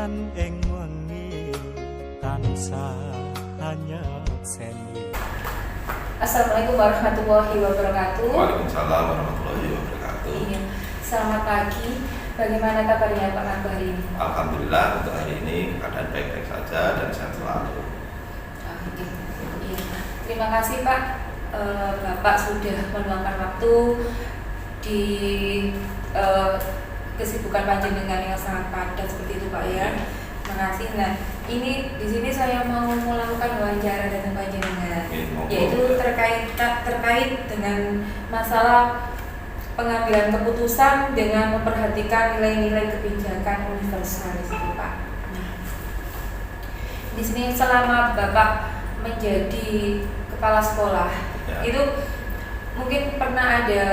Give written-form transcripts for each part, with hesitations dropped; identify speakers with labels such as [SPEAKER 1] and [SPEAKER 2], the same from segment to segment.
[SPEAKER 1] tekan ing wengi tansah hanya seni.
[SPEAKER 2] Assalamualaikum warahmatullahi wabarakatuh.
[SPEAKER 3] Waalaikumsalam warahmatullahi wabarakatuh.
[SPEAKER 2] Iya, selamat pagi. Bagaimana kabarnya Pak Margo hari ini?
[SPEAKER 3] Alhamdulillah untuk hari ini keadaan baik-baik saja dan sehat selalu.
[SPEAKER 2] Iya. Terima kasih Pak. Bapak sudah meluangkan waktu di kesibukan panjenengan yang sangat padat seperti itu Pak ya. Terima kasih. Nah, ini di sini saya mau melakukan wawancara dengan panjenengan, yaitu terkait dengan masalah pengambilan keputusan dengan memperhatikan nilai-nilai kebijakan universalis itu Pak. Nah, di sini selama Bapak menjadi kepala sekolah, itu mungkin pernah ada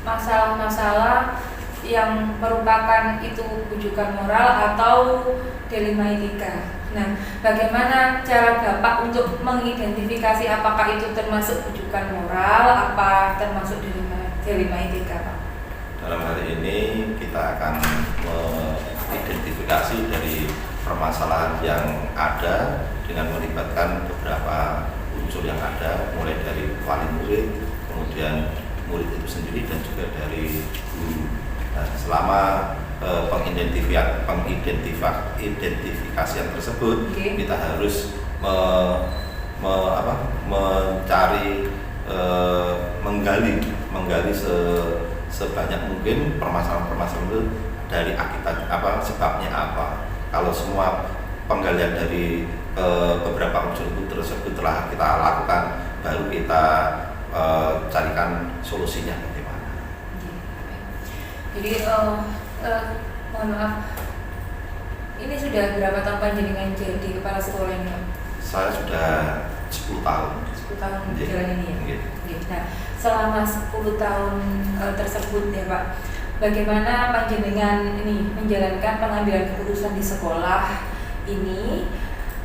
[SPEAKER 2] masalah-masalah yang merupakan itu bujukan moral atau dilema etika. Nah, bagaimana cara Bapak untuk mengidentifikasi apakah itu termasuk bujukan moral, apa termasuk dilema etika, Pak?
[SPEAKER 3] Dalam hal ini kita akan mengidentifikasi dari permasalahan yang ada dengan melibatkan beberapa unsur yang ada, mulai dari wali murid, kemudian murid itu sendiri dan juga dari guru. Nah, selama pengidentifikasian tersebut, kita harus mencari, menggali sebanyak mungkin permasalahan-permasalahan itu dari akibat apa, sebabnya apa. Kalau semua penggalian dari beberapa unsur itu tersebut telah kita lakukan, baru kita carikan solusinya bagaimana.
[SPEAKER 2] Jadi mohon maaf, ini sudah berapa tahun panjenengan jadi kepala sekolah ini Pak?
[SPEAKER 3] Saya sudah 10 tahun.
[SPEAKER 2] 10 tahun jalan ini ya?
[SPEAKER 3] Yeah.
[SPEAKER 2] Nah, selama 10 tahun tersebut ya Pak, bagaimana panjenengan ini menjalankan pengambilan keputusan di sekolah ini,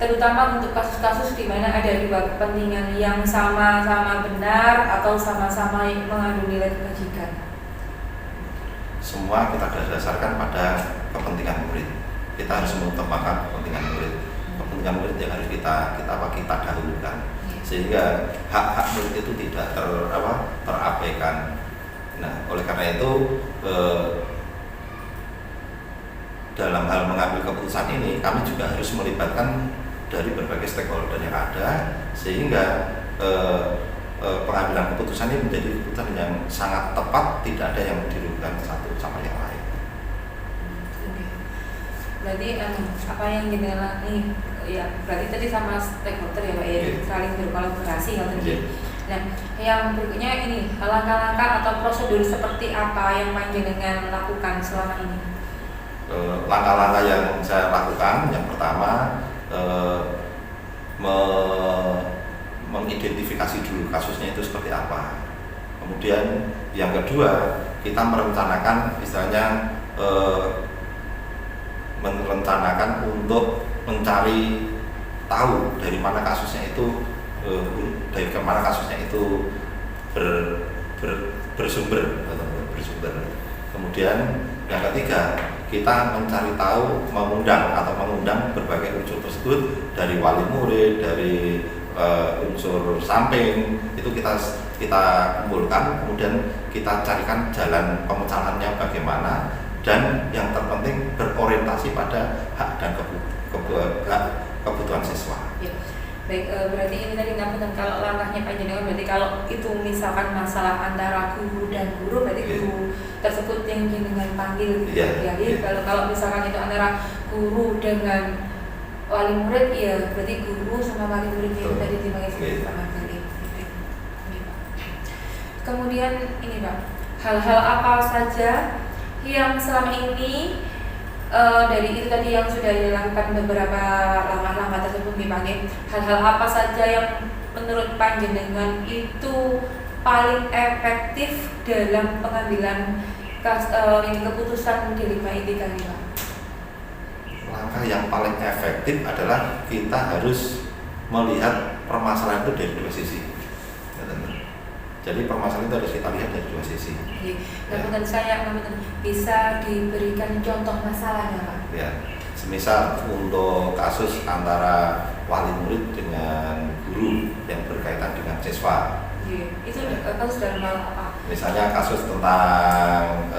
[SPEAKER 2] terutama untuk kasus-kasus di mana ada dua kepentingan yang sama-sama benar atau sama-sama mengandung nilai kebajikan?
[SPEAKER 3] Semua kita dasarkan pada kepentingan murid. Kita harus mengutamakan kepentingan murid. Kepentingan murid yang harus kita dahulukan, sehingga hak-hak murid itu tidak terabaikan. Nah, oleh karena itu dalam hal mengambil keputusan ini kami juga harus melibatkan dari berbagai stakeholder yang ada, sehingga pengambilan keputusan ini menjadi keputusan yang sangat tepat, tidak ada yang dirugikan satu sama yang lain.
[SPEAKER 2] Berarti apa yang jenengan nih ya, berarti tadi sama stakeholder ya Pak ya, saling berkolaborasi tadi. Nah, yang berikutnya ini langkah-langkah atau prosedur seperti apa yang panjenengan lakukan selama ini?
[SPEAKER 3] Langkah-langkah yang saya lakukan, yang pertama mengidentifikasi dulu kasusnya itu seperti apa. Kemudian yang kedua, kita merencanakan, istilahnya merencanakan untuk mencari tahu dari mana kasusnya itu bersumber. Kemudian yang ketiga, kita mencari tahu, mengundang berbagai unsur tersebut, dari wali murid, dari unsur samping, itu kita kumpulkan, kemudian kita carikan jalan pemecahannya bagaimana, dan yang terpenting berorientasi pada hak dan kebutuhan siswa.
[SPEAKER 2] Ya. Baik, berarti ini tadi ngapunten, kalau langkahnya panjenengan berarti kalau itu misalkan masalah antara guru dan guru, berarti guru tersebut yang jenengan panggil gitu ya. Kalau misalkan itu antara guru dengan wali murid, ya berarti guru sama wali murid itu tadi dipanggil sama kali. Kemudian ini Pak, hal-hal apa saja yang selama ini dari itu tadi yang sudah dilakukan beberapa langkah-langkah tersebut dipanggil, hal-hal apa saja yang menurut panjenengan itu paling efektif dalam pengambilan keputusan dilema etika ini Pak?
[SPEAKER 3] Langkah yang paling efektif adalah kita harus melihat permasalahan itu dari dua sisi. Jadi permasalahan itu harus kita lihat dari dua sisi.
[SPEAKER 2] Namun saya bisa diberikan contoh masalahnya Pak?
[SPEAKER 3] Ya, Semisal untuk kasus antara wali murid dengan guru yang berkaitan dengan siswa.
[SPEAKER 2] Iya. Itu kasus dalam hal apa?
[SPEAKER 3] Misalnya kasus tentang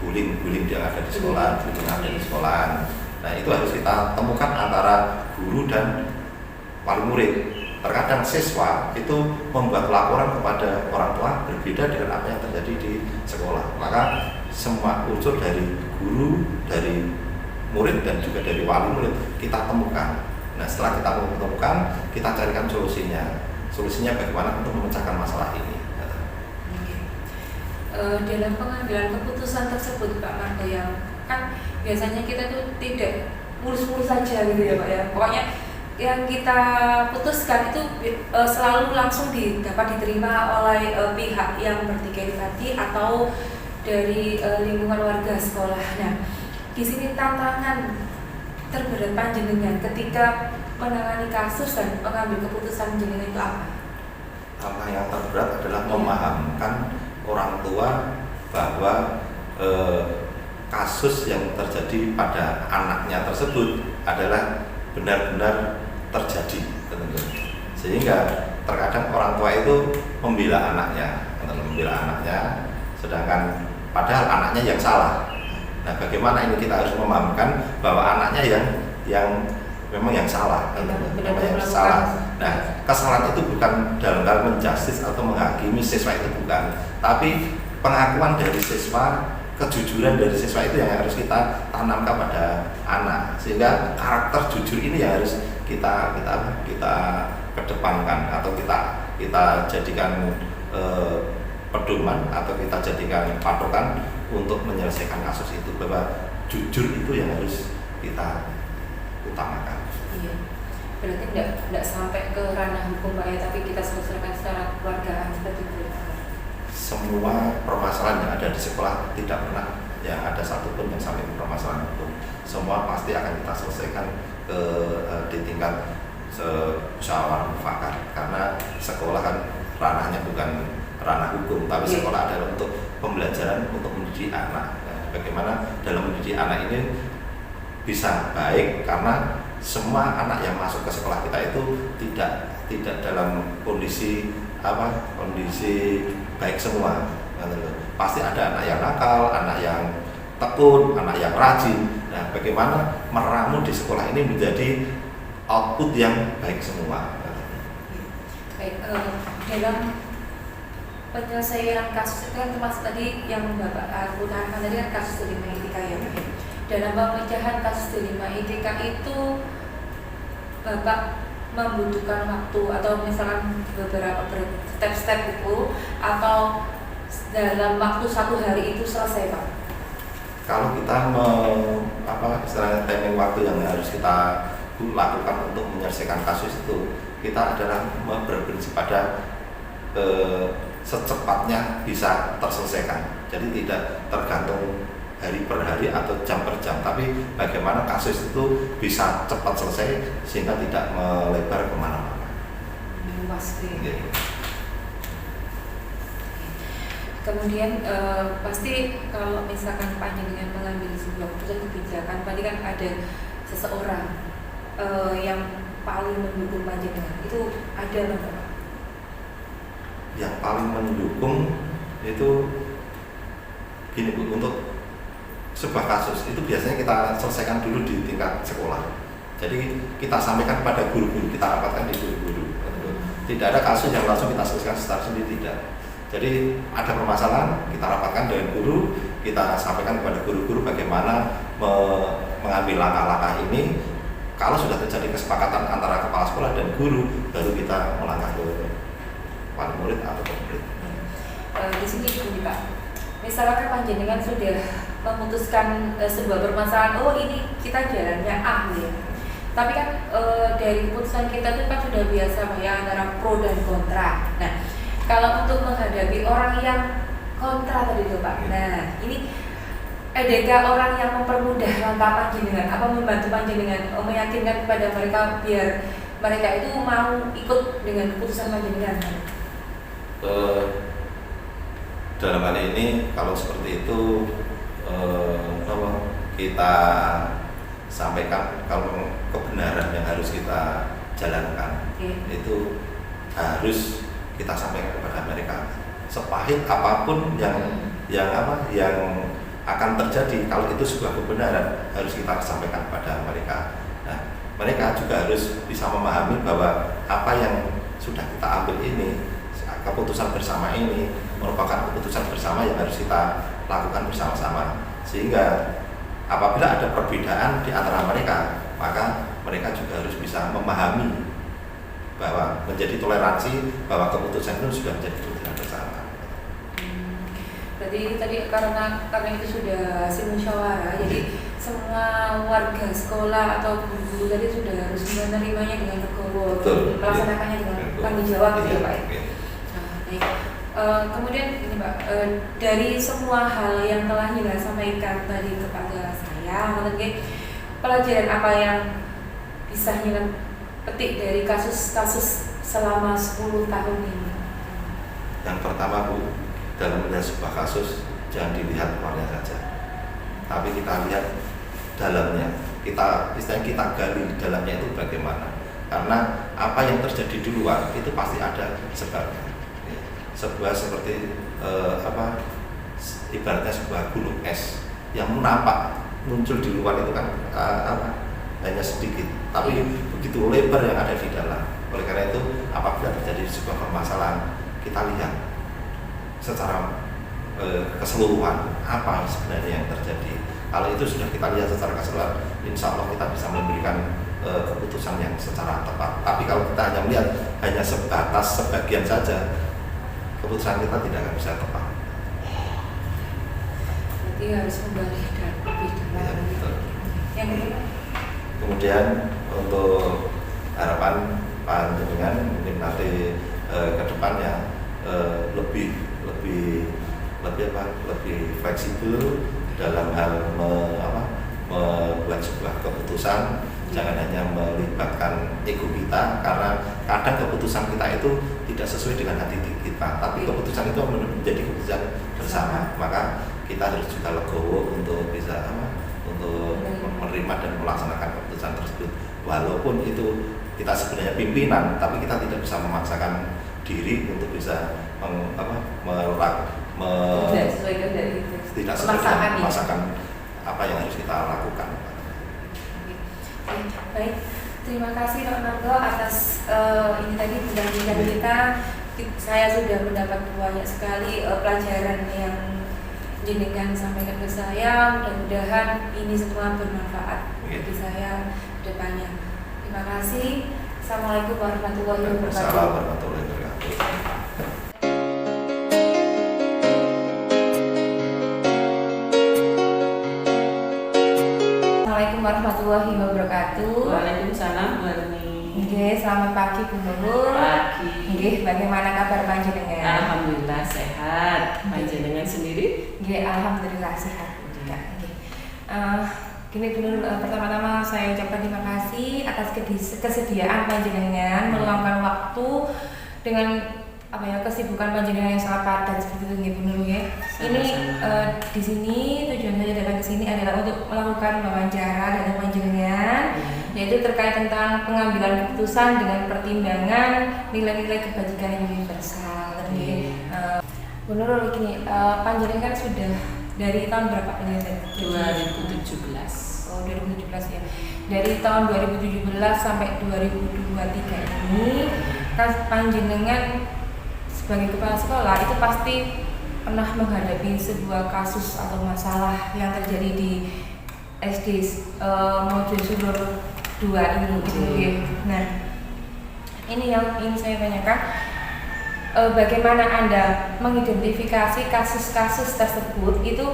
[SPEAKER 3] bullying yang ada di sekolah, bullying yang ada di sekolahan. Nah itu harus kita temukan antara guru dan wali murid. Terkadang siswa itu membuat laporan kepada orang tua berbeda dengan apa yang terjadi di sekolah. Maka semua unsur dari guru, dari murid dan juga dari wali murid kita temukan. Nah setelah kita menemukan, kita carikan solusinya. Solusinya bagaimana untuk memecahkan masalah ini.
[SPEAKER 2] Dalam pengambilan keputusan tersebut Pak Margo, yang kan biasanya kita tuh tidak mulus-mulus saja gitu ya Pak ya. Pokoknya yang kita putuskan itu selalu langsung dapat diterima oleh pihak yang bertikai tadi atau dari lingkungan warga sekolah. Nah, di sini tantangan terberat panjenengan ketika menangani kasus dan mengambil keputusan jenengan itu apa?
[SPEAKER 3] Tantangan yang terberat adalah memahamkan orang tua bahwa kasus yang terjadi pada anaknya tersebut adalah benar-benar terjadi, sehingga terkadang orang tua itu membela anaknya, sedangkan padahal anaknya yang salah. Nah, bagaimana ini kita harus memahamkan bahwa anaknya yang memang yang salah, yang salah. Nah, kesalahan itu bukan dalam hal menjustis atau menghakimi siswa, itu bukan, tapi pengakuan dari siswa, kejujuran dari siswa itu yang harus kita tanam kepada anak, sehingga karakter jujur ini yang harus kita kedepankan atau kita jadikan pedoman atau kita jadikan patokan untuk menyelesaikan kasus itu, bahwa jujur itu yang harus kita utamakan.
[SPEAKER 2] Iya. Berarti tidak sampai ke ranah hukum Pak ya, tapi kita selesaikan secara keluargaan seperti itu.
[SPEAKER 3] Semua permasalahan yang ada di sekolah tidak pernah yang ada satupun yang sampai permasalahan hukum. Semua pasti akan kita selesaikan di tingkat musyawarah mufakat, karena sekolah kan ranahnya bukan ranah hukum, tapi sekolah adalah untuk pembelajaran, untuk mendidik anak. Nah, bagaimana dalam mendidik anak ini bisa baik, karena semua anak yang masuk ke sekolah kita itu tidak dalam kondisi baik semua. Pasti ada anak yang nakal, anak yang tekun, anak yang rajin. Nah, bagaimana meramu di sekolah ini menjadi output yang baik semua.
[SPEAKER 2] Baik, dalam penyelesaian kasus itu kan termasuk tadi yang Bapak utarakan tadi kan kasus delima etika ya. Dalam pemecahan kasus delima etika itu Bapak membutuhkan waktu atau misalkan beberapa step-step itu, atau dalam waktu 1 hari itu selesai Pak?
[SPEAKER 3] Kalau kita istilahnya timing waktu yang harus kita lakukan untuk menyelesaikan kasus itu, kita adalah berprinsip pada secepatnya bisa terselesaikan. Jadi tidak tergantung hari per hari atau jam per jam, tapi bagaimana kasus itu bisa cepat selesai sehingga tidak melebar kemana-mana.
[SPEAKER 2] Luas gitu. Kemudian pasti kalau misalkan panjenengan mengambil sebuah keputusan kebijakan, tadi kan ada seseorang yang paling mendukung panjenengan, itu ada nggak?
[SPEAKER 3] Yang paling mendukung itu gini Bu, untuk sebuah kasus itu biasanya kita selesaikan dulu di tingkat sekolah. Jadi kita sampaikan kepada guru-guru, kita rapatkan di guru-guru. Tidak ada kasus yang langsung kita selesaikan secara sendiri, tidak. Jadi ada permasalahan, kita rapatkan dengan guru, kita sampaikan kepada guru-guru bagaimana mengambil langkah-langkah ini. Kalau sudah terjadi kesepakatan antara kepala sekolah dan guru, baru kita melangkah ke wali murid atau murid.
[SPEAKER 2] Di sini begini Pak, misalkan panjenengan sudah memutuskan sebuah permasalahan, oh ini kita jalannya A ya. Tapi kan dari keputusan kita itu kan sudah biasa Pak ya, antara pro dan kontra. Nah, kalau untuk menghadapi orang yang kontra tadi itu Pak, nah ini adakah orang yang mempermudah langkah panjenengan, apa membantu panjenengan, meyakinkan kepada mereka biar mereka itu mau ikut dengan keputusan panjenengan?
[SPEAKER 3] Dalam hal ini kalau seperti itu kita sampaikan kalau kebenaran yang harus kita jalankan itu harus kita sampaikan kepada mereka. Sepahit apapun yang akan terjadi, kalau itu sebuah kebenaran harus kita sampaikan kepada mereka. Nah, mereka juga harus bisa memahami bahwa apa yang sudah kita ambil ini, keputusan bersama ini merupakan keputusan bersama yang harus kita lakukan bersama-sama. Sehingga apabila ada perbedaan di antara mereka, maka mereka juga harus bisa memahami bahwa menjadi toleransi bahwa keputusan itu sudah menjadi keputusan bersama.
[SPEAKER 2] Berarti tadi karena itu sudah hasil musyawarah, jadi semua warga sekolah atau guru tadi sudah harus menerimanya dengan legowo, melaksanakannya dengan tanggung jawab gitu ya Pak. Nah, baik. Kemudian ini Pak, dari semua hal yang telah Nila sampaikan tadi kepada saya, mungkin pelajaran apa yang bisa Nila petik dari kasus-kasus selama 10 tahun ini?
[SPEAKER 3] Yang pertama Bu, dalam melihat sebuah kasus jangan dilihat luarnya saja, tapi kita lihat dalamnya, kita gali di dalamnya itu bagaimana. Karena apa yang terjadi di luar itu pasti ada sebabnya. Sebuah seperti ibaratnya sebuah gunung es yang nampak muncul di luar itu kan hanya sedikit, tapi begitu lebar yang ada di dalam. Oleh karena itu, apabila terjadi sebuah permasalahan, kita lihat secara keseluruhan apa sebenarnya yang terjadi. Kalau itu sudah kita lihat secara keseluruhan, insya Allah kita bisa memberikan keputusan yang secara tepat. Tapi kalau kita hanya melihat hanya sebatas sebagian saja, keputusan kita tidak akan bisa tepat.
[SPEAKER 2] Berarti harus kembali dan lebih dalam.
[SPEAKER 3] Ya, betul.
[SPEAKER 2] Yang kedua?
[SPEAKER 3] Kemudian untuk harapan panjenengan mungkin nanti ke depannya lebih fleksibel dalam hal membuat sebuah keputusan. Jangan hanya melibatkan ego kita, karena kadang keputusan kita itu tidak sesuai dengan hati kita, tapi keputusan itu menjadi keputusan bersama. Maka kita harus juga legowo untuk bisa untuk menerima dan melaksanakan keputusan tersebut. Walaupun itu kita sebenarnya pimpinan, tapi kita tidak bisa memaksakan diri untuk bisa tidak sesuai dengan memaksakan apa yang harus kita lakukan.
[SPEAKER 2] Baik, terima kasih Pak Margo atas ini tadi perbincangan kita. Saya sudah mendapat banyak sekali pelajaran yang jenengan sampaikan ke saya. Mudah-mudahan ini semua bermanfaat bagi saya ke depannya. Terima kasih. Assalamualaikum warahmatullahi wabarakatuh.
[SPEAKER 3] Assalamualaikum warahmatullahi wabarakatuh.
[SPEAKER 2] Assalamualaikum warahmatullahi wabarakatuh.
[SPEAKER 4] Waalaikumsalam Bu Ani.
[SPEAKER 2] Nggih, selamat pagi Bu Nurul.
[SPEAKER 4] Pagi.
[SPEAKER 2] Nggih, bagaimana kabar panjenengan?
[SPEAKER 4] Alhamdulillah sehat. Panjenengan sendiri?
[SPEAKER 2] Nggih, alhamdulillah sehat. Nggih. Gini Bu Nurul, pertama-tama saya ucapkan terima kasih atas kesediaan panjenengan meluangkan waktu dengan kesibukan panjenengan yang sangat padat seperti itu nggih Bu Nurul ya. Ini di sini tujuan saya datang ke sini adalah untuk melakukan wawancara dengan panjenengan, yaitu terkait tentang pengambilan keputusan dengan pertimbangan nilai-nilai kebajikan universal. Bu Nurul gini, panjenengan sudah dari tahun berapa panjenengan?
[SPEAKER 4] 2017.
[SPEAKER 2] Oh, 2017 ya. Dari tahun 2017 sampai 2023 ini kan panjenengan sebagai kepala sekolah itu pasti pernah menghadapi sebuah kasus atau masalah yang terjadi di SD Mojo Sumber 2 ini gitu ya. Nah, ini yang ingin saya tanyakan, bagaimana Anda mengidentifikasi kasus-kasus tersebut itu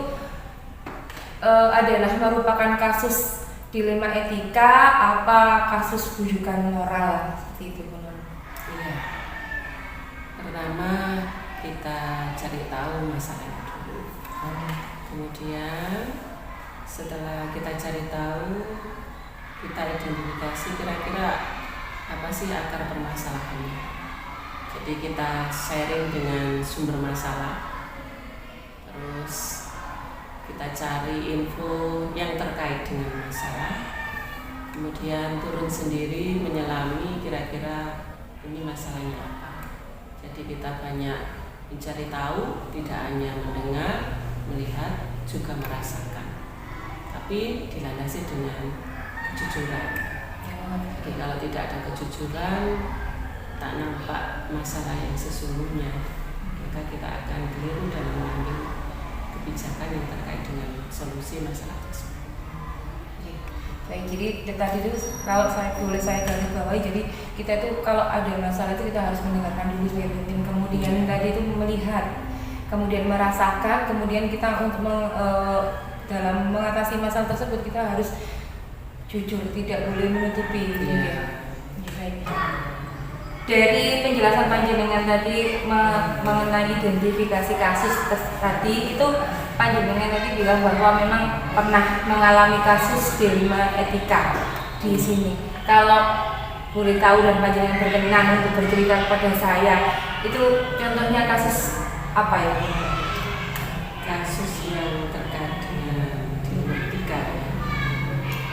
[SPEAKER 2] adalah merupakan kasus dilema etika apa kasus bujukan moral seperti itu benar?
[SPEAKER 4] Iya. Pertama kita cari tahu masalahnya dulu. Kemudian setelah kita cari tahu, kita identifikasi kira-kira apa sih akar permasalahannya. Jadi kita sharing dengan sumber masalah. Terus kita cari info yang terkait dengan masalah, kemudian turun sendiri menyelami kira-kira ini masalahnya apa. Jadi kita banyak mencari tahu, tidak hanya mendengar, melihat, juga merasakan, tapi dilandasi dengan kejujuran. Jadi kalau tidak ada kejujuran, tak nampak masalah yang sesungguhnya, maka kita akan keliru dalam mengambil kebijakan yang terkait dengan solusi masalah tersebut.
[SPEAKER 2] Baik, jadi tadi itu kalau saya garis bawahi, jadi kita itu kalau ada masalah itu kita harus mendengarkan dulu sebagai tim, kemudian tadi itu melihat, kemudian merasakan, kemudian kita untuk dalam mengatasi masalah tersebut kita harus jujur, tidak boleh menutupi. Baik. Dari penjelasan panjenengan tadi mengenai identifikasi kasus tadi itu, panjenengan tadi bilang bahwa memang pernah mengalami kasus dilema etika di sini. Kalau boleh tahu dan panjenengan berkenan untuk bercerita kepada saya, itu contohnya kasus apa ya?
[SPEAKER 4] Kasus yang terkait dengan dilema etika.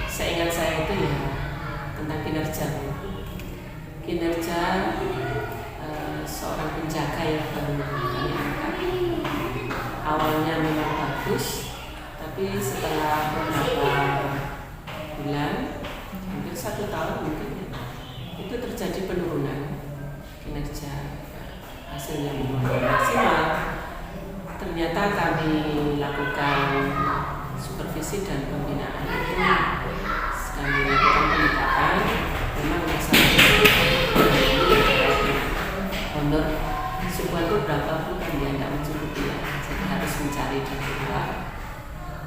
[SPEAKER 4] Seingat saya itu ya tentang kinerja seorang penjaga yang baru kami angkat. Awalnya memang bagus, tapi setelah beberapa bulan, hampir 1 tahun mungkin, itu terjadi penurunan kinerja, hasilnya memang maksimal. Ternyata kami lakukan supervisi dan pembinaan itu, kami lakukan pendekatan, memang masalah honor sebuah itu berapa pun dia tidak mencukupi ya, jadi harus mencari dari luar.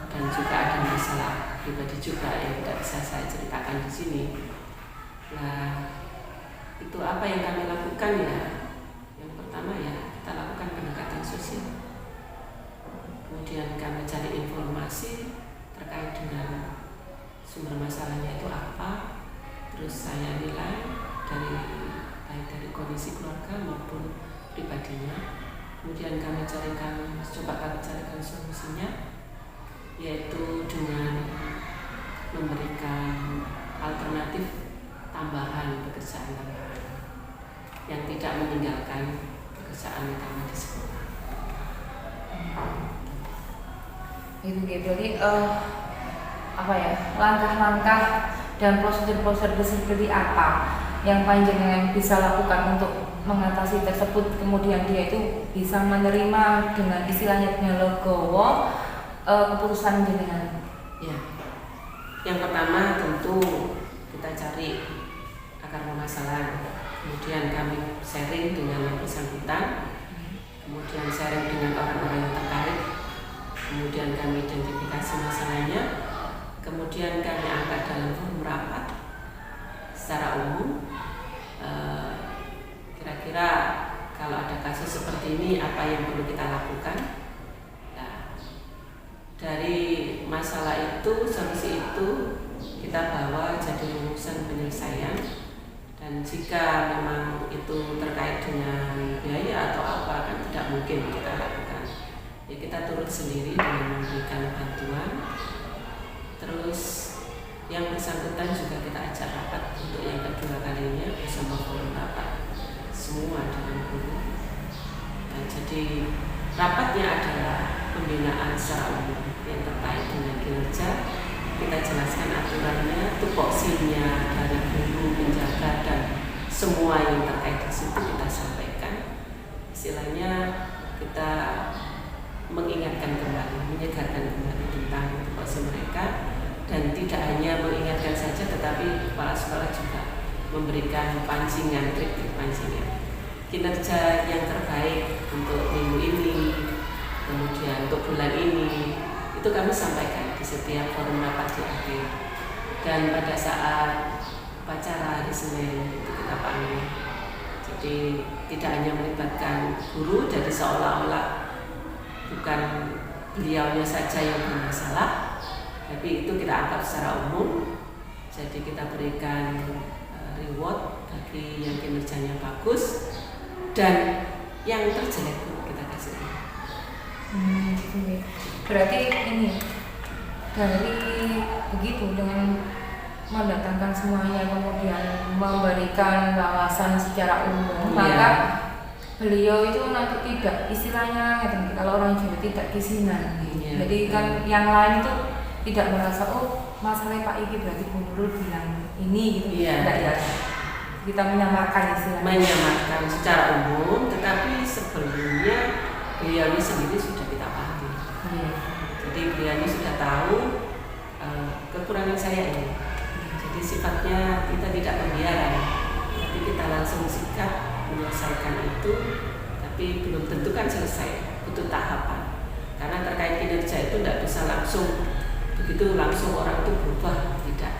[SPEAKER 4] Dan juga ada masalah pribadi juga yang tidak bisa saya ceritakan di sini. Nah, itu apa yang kami lakukan ya? Yang pertama ya, kita lakukan pendekatan sosial. Kemudian kami cari informasi terkait dengan sumber masalahnya itu apa. Terus saya nilai baik dari kondisi keluarga maupun pribadinya. Kemudian kami coba carikan solusinya, yaitu dengan memberikan alternatif tambahan pekerjaan tambahan yang tidak meninggalkan pekerjaan utama di sekolah.
[SPEAKER 2] Itu berarti apa ya, langkah-langkah dan prosedur-prosedur seperti apa yang panjenengan bisa lakukan untuk mengatasi tersebut, kemudian dia itu bisa menerima dengan istilahnya dengan legowo keputusan jenengan.
[SPEAKER 4] Ya, yang pertama tentu kita cari akar permasalahan, kemudian kami sharing dengan yang bersangkutan, kemudian sharing dengan orang-orang yang terkait, kemudian kami identifikasi masalahnya, kemudian kami angkat dalam forum rapat secara umum. Kira-kira kalau ada kasus seperti ini apa yang perlu kita lakukan? Nah, dari masalah itu, solusi itu kita bawa jadi rumusan penyelesaian. Dan jika memang itu terkait dengan biaya atau apa, kan tidak mungkin kita lakukan. Ya kita turun sendiri dengan memberikan bantuan. Terus yang bersangkutan juga kita ajak rapat untuk yang kedua kalinya bersama forum rapat semua dengan guru. Nah, jadi rapatnya adalah pembinaan secara umum yang terkait dengan kinerja. Kita jelaskan aturannya, tupoksinya dari guru, penjaga dan semua yang terkait di situ kita sampaikan. Istilahnya kita mengingatkan kembali, menyegarkan kembali tentang tupoksi mereka. Dan tidak hanya mengingatkan saja, tetapi kepala sekolah juga memberikan pancingan, trik-trik pancingan kinerja yang terbaik untuk minggu ini, kemudian untuk bulan ini, itu kami sampaikan di setiap forum rapat di akhir. Dan pada saat upacara hari Senin itu kita panggil. Jadi tidak hanya melibatkan guru, jadi seolah-olah bukan beliaunya saja yang bermasalah, tapi itu kita anggap secara umum. Jadi kita berikan reward bagi yang kinerjanya bagus dan yang terjelek pun kita kasih.
[SPEAKER 2] Gitu ya. Berarti ini dari begitu dengan mendatangkan semuanya kemudian memberikan wawasan secara umum, maka beliau itu nanti tidak istilahnya kalau orang Jawa tidak kisinan. Jadi kan yang lain itu tidak merasa masalah Pak Iki berarti Bu Nurul bilang ini gitu. Tidak ya. Kita menyamarkan istilahnya.
[SPEAKER 4] Menyamarkan secara umum, tetapi sebelumnya beliau sendiri sudah kita pahami. Jadi beliau sudah tahu kekurangan saya ini. Jadi sifatnya kita tidak pembiaran, tapi kita langsung sikap menyelesaikan itu. Tapi belum tentu kan selesai, butuh tahapan. Karena terkait kinerja itu tidak bisa langsung begitu langsung orang itu berubah, tidak.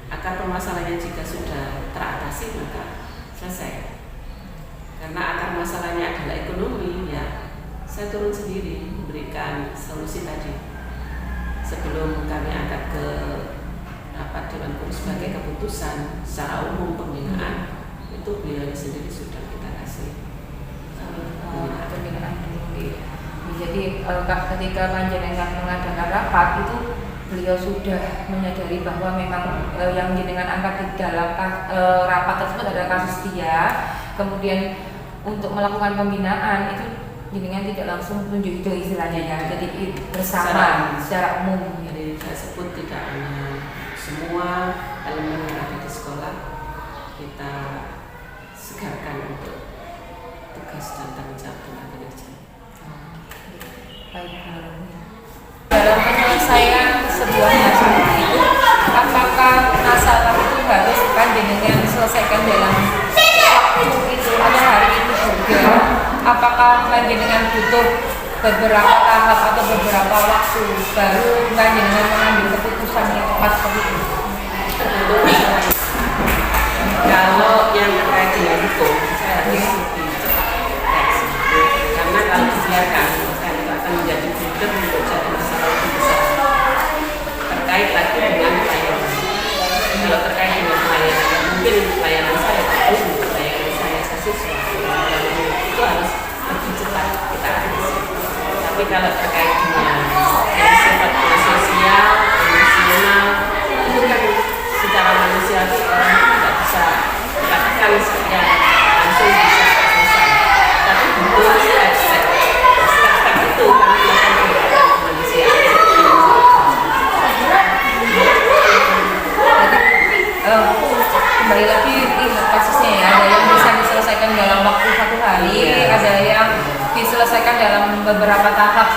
[SPEAKER 4] Akar permasalahannya jika sudah teratasi maka selesai. Karena akar masalahnya adalah ekonomi, ya saya turun sendiri memberikan solusi tadi. Sebelum kami angkat ke rapat Dewan Guru sebagai keputusan secara umum pembinaan, itu beliau sendiri sudah kita kasih
[SPEAKER 2] pembinaan dulu. Jadi ketika panjenengan mengadakan rapat itu beliau sudah menyadari bahwa memang yang jenengan angkat di dalam rapat tersebut adalah kasus dia. Kemudian untuk melakukan pembinaan itu jenengan tidak langsung tunjuk itu istilahnya ya. Jadi bersama secara umum.
[SPEAKER 4] Jadi saya sebut tidak hanya semua elemen yang ada di sekolah kita segarkan untuk tugas dan tanggung jawab tentang kinerja.
[SPEAKER 2] Dalam penyelesaian sebuah masalah itu, apakah masalah itu harus panjenengan selesaikan dalam waktu itu pada hari itu juga? Apakah panjenengan butuh beberapa tahap atau beberapa waktu baru panjenengan mengambil keputusan yang tepat seperti itu?
[SPEAKER 4] Tergantung masalahnya. Kalau yang terkait dengan hukum, saya harus lebih cepat reaksi. Karena kalau dibiarkan, saya akan menjadi buder untuk jadi masalah lebih besar. Terkait lagi dengan pelayanan. Kalau terkait dengan pelayanan, ya mungkin pelayanan saya untuk pelayanan saya ke siswa itu harus lebih cepat kita atasi. Tapi kalau terkait dengan yang sifatnya sosial, emosional, itu kan secara manusia itu orang tidak bisa dikatakan saja langsung bisa selesai. Tapi butuh step-step itu kami lakukan pendekatan kemanusiaan.
[SPEAKER 2] Kembali lagi kasusnya ya, ada yang bisa diselesaikan dalam waktu 1 hari, ada yang diselesaikan dalam beberapa tahap.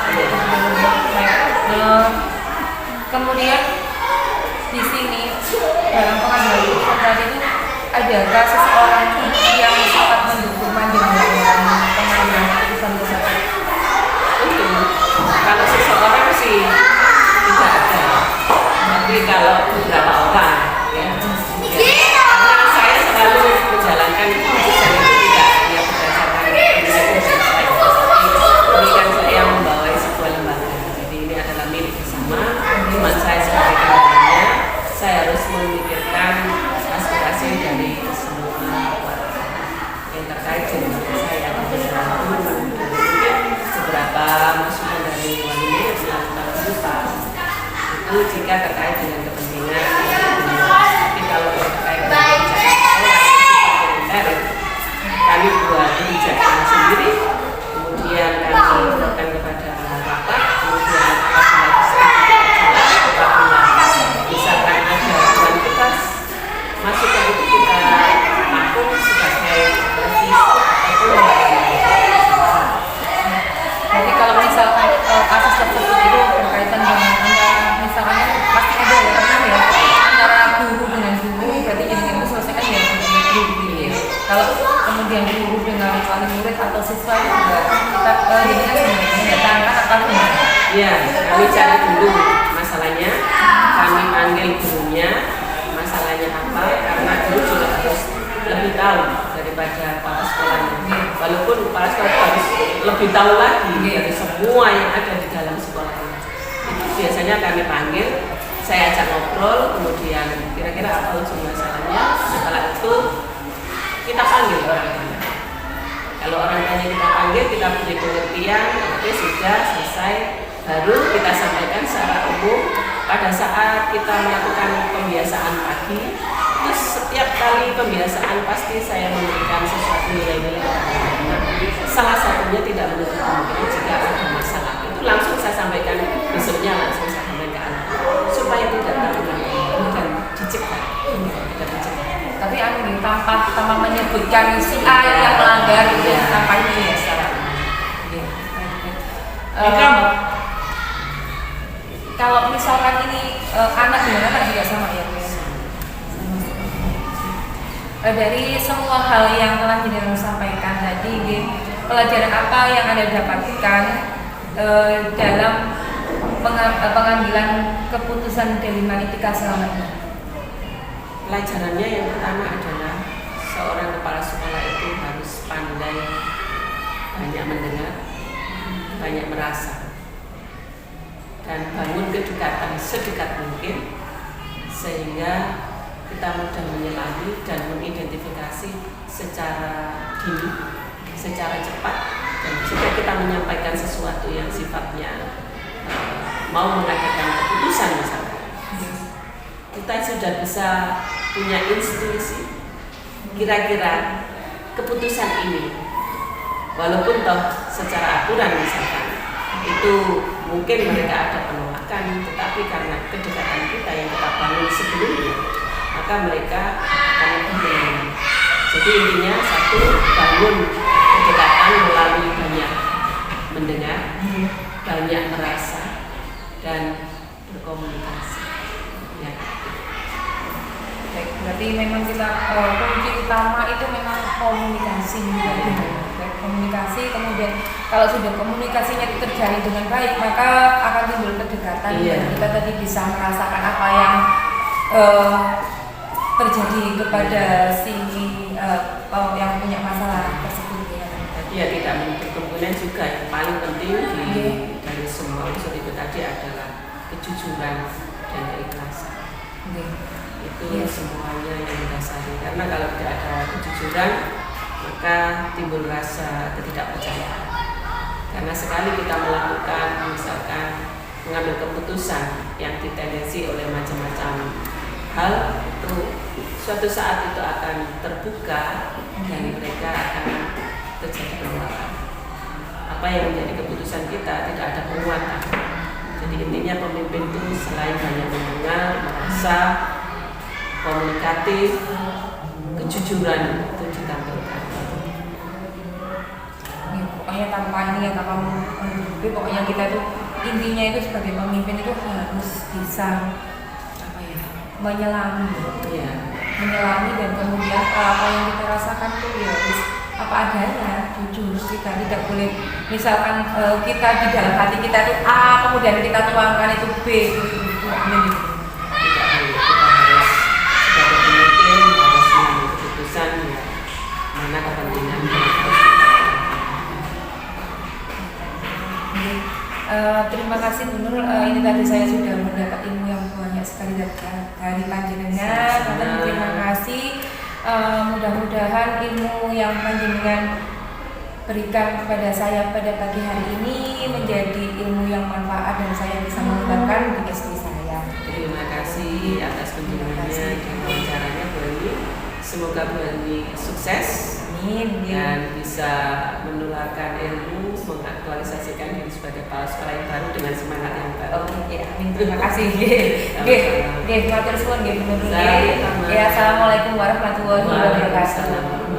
[SPEAKER 2] Kemudian di sini dalam pengambilan keputusan tadi itu adakah seseorang yang sangat mendukung panjenengan dalam pengambilan keputusan tersebut?
[SPEAKER 4] Kalau seseorang sih tidak ada, tapi kalau beberapa orang ya. Karena saya selalu menjalankan keputusan itu tidak hanya berdasarkan keputusan saya. Ini kan saya membawai sebuah lembaga, jadi ini adalah milik bersama. Cuma saya sebagai kadernya, saya harus memikirkan aspirasi dari semua warga yang terkait dengan saya. Mungkin beberapa masukan dari wali murid melakukan lupa itu jika terkait dengan kepentingan. Tapi kalau terkait dengan kebijakan kami buat kebijakan sendiri, kemudian kami berikan kepada rapat, kemudian apabila misalkan ada kuantitas masukan itu kita akun sebagai revisi ataupun
[SPEAKER 2] Jadi kalau misalkan kasus tersebut itu berkaitan dengan misalnya pasti ada ya pernah ya antara guru dengan guru, berarti jenengan itu selesaikan ya dengan guru gitu ya. Kalau kemudian guru dengan wali murid atau siswa itu juga kita jenengan sebenarnya datangkan atau gimana?
[SPEAKER 4] ya, kami cari dulu masalahnya, kami panggil gurunya, masalahnya apa, karena guru juga harus lebih tahu daripada kepala sekolahnya. Walaupun kepala sekolah harus lebih tahu lagi dari semua yang ada di dalam sekolah. Itu biasanya kami panggil, saya ajak ngobrol, kemudian kira-kira apa ujung masalahnya. Setelah itu kita panggil orang-orang. Kalau orang tuanya kita panggil, kita beri pengertian, oke sudah selesai, baru kita sampaikan secara umum. Pada saat kita melakukan pembiasaan pagi, terus setiap kali pembiasaan pasti saya memberikan sesuatu nilai-nilai kepada anak. Salah satunya tidak menutup kemungkinan jika ada masalah, itu langsung saya sampaikan, besoknya langsung saya sampaikan ke anak supaya tidak terulang dan dicegah.
[SPEAKER 2] Tapi tanpa menyebutkan si A yang melanggar itu tanpa ini ya secara kalau misalkan ini anak dengan anak juga sama ya Bu? Dari semua hal yang telah jenengan sampaikan tadi, pelajaran apa yang Anda dapatkan dalam pengambilan keputusan dari Manitika selama ini?
[SPEAKER 4] Pelajarannya yang pertama adalah seorang kepala sekolah itu harus pandai banyak mendengar, banyak merasa, dan bangun kedekatan sedekat mungkin sehingga kita mudah menyelami dan mengidentifikasi secara dini, secara cepat, dan jika kita menyampaikan sesuatu yang sifatnya mau mengadakan keputusan misalnya, kita sudah bisa punya intuisi kira-kira keputusan ini walaupun toh secara aturan misalkan itu mungkin mereka ada penolakan, tetapi karena kedekatan kita yang kita bangun sebelumnya maka mereka akan mendengar. Jadi intinya satu, bangun kedekatan melalui banyak mendengar, banyak merasa dan berkomunikasi ya.
[SPEAKER 2] Baik, berarti memang kita kunci utama itu memang komunikasi juga. Baik, komunikasi, kemudian kalau sudah komunikasinya itu terjalin dengan baik maka akan timbul kedekatan dan kita tadi bisa merasakan apa yang terjadi kepada si yang punya masalah tersebut ya.
[SPEAKER 4] Tadi ya tidak menutup kemungkinan juga yang paling penting dari semua unsur itu tadi adalah kejujuran dan keikhlasan. Itu semuanya yang mendasari, karena kalau tidak ada kejujuran maka timbul rasa ketidakpercayaan. Karena sekali kita melakukan misalkan mengambil keputusan yang ditendensi oleh macam-macam hal, itu suatu saat itu akan terbuka dan mereka akan terjadi penolakan. Apa yang menjadi keputusan kita tidak ada penguatan. Jadi intinya pemimpin itu selain banyak mendengar, merasa, komunikatif, kejujuran itu ditampilkan.
[SPEAKER 2] Pokoknya tanpa ini ya, tanpa menutupi, pokoknya kita tuh intinya itu sebagai pemimpin itu harus bisa menyelami, menyelami dan kemudian apa yang kita rasakan tuh ya harus apa adanya, jujur. Kita tidak boleh misalkan kita di dalam hati kita tuh A, kemudian kita tuangkan itu B, gitu.
[SPEAKER 4] Mana kepentingan
[SPEAKER 2] terima kasih Bu Nur, ini tadi saya sudah mendapat ilmu yang banyak sekali dari panjenengan. Terima kasih, mudah-mudahan ilmu yang panjenengan berikan kepada saya pada pagi hari ini menjadi ilmu yang manfaat dan saya bisa menularkan di istri saya.
[SPEAKER 4] Terima kasih atas kunjungannya dan wawancaranya Bu Ani. Semoga Bu Ani sukses.
[SPEAKER 2] Amin.
[SPEAKER 4] Dan bisa menularkan ilmu, mengaktualisasikan diri sebagai kepala sekolah yang baru dengan semangat yang baru.
[SPEAKER 2] Amin. Terima kasih. Matur suwun nggih Bu Nur. Assalamualaikum warahmatullahi wabarakatuh. Assalamualaikum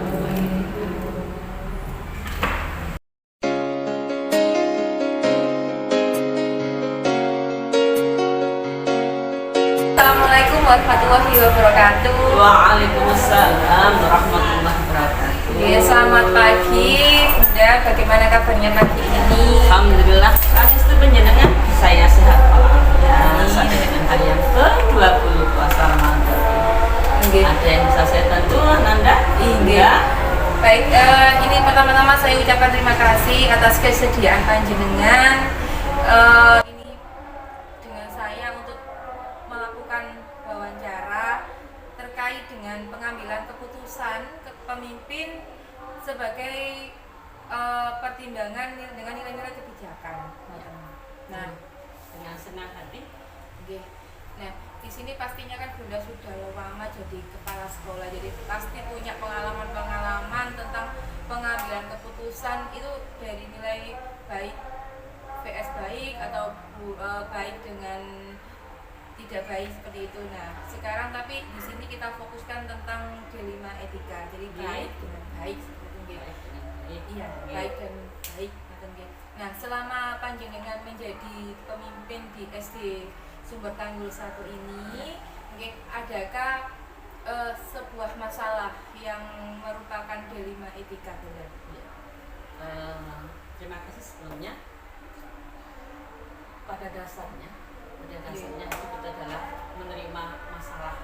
[SPEAKER 2] warahmatullahi wabarakatuh.
[SPEAKER 4] Waalaikumsalam warahmatullahi wabarakatuh.
[SPEAKER 2] Selamat pagi, Bunda. Bagaimana kabarnya pagi ini?
[SPEAKER 4] Alhamdulillah, Kasistu penjenengan saya sehat walafiat sampai dengan hari yang ke-20 puasa Ramadan. Ada yang bisa saya bantu, Nanda? Iya.
[SPEAKER 2] Baik, ini pertama-tama saya ucapkan terima kasih atas kesediaan panjenengan. Ini dengan saya untuk melakukan wawancara terkait dengan pengambilan keputusan pemimpin sebagai pertimbangan dengan nilai-nilai kebijakan. Nah,
[SPEAKER 4] dengan senang hati.
[SPEAKER 2] oke. Nah, di sini pastinya kan Bunda sudah lama jadi kepala sekolah, jadi pasti punya pengalaman-pengalaman tentang pengambilan keputusan itu dari nilai baik vs baik atau baik dengan tidak baik seperti itu. Nah, sekarang tapi di sini kita fokuskan tentang D5 etika. Jadi baik dengan baik seperti itu. Iya, baik dan baik. Nah, selama panjenengan menjadi pemimpin di SD Sumber Tanggul 1 ini, mungkin adakah sebuah masalah yang merupakan D5 etika, Bunda?
[SPEAKER 4] Terima kasih sebelumnya. Pada dasarnya itu kita adalah menerima masalah,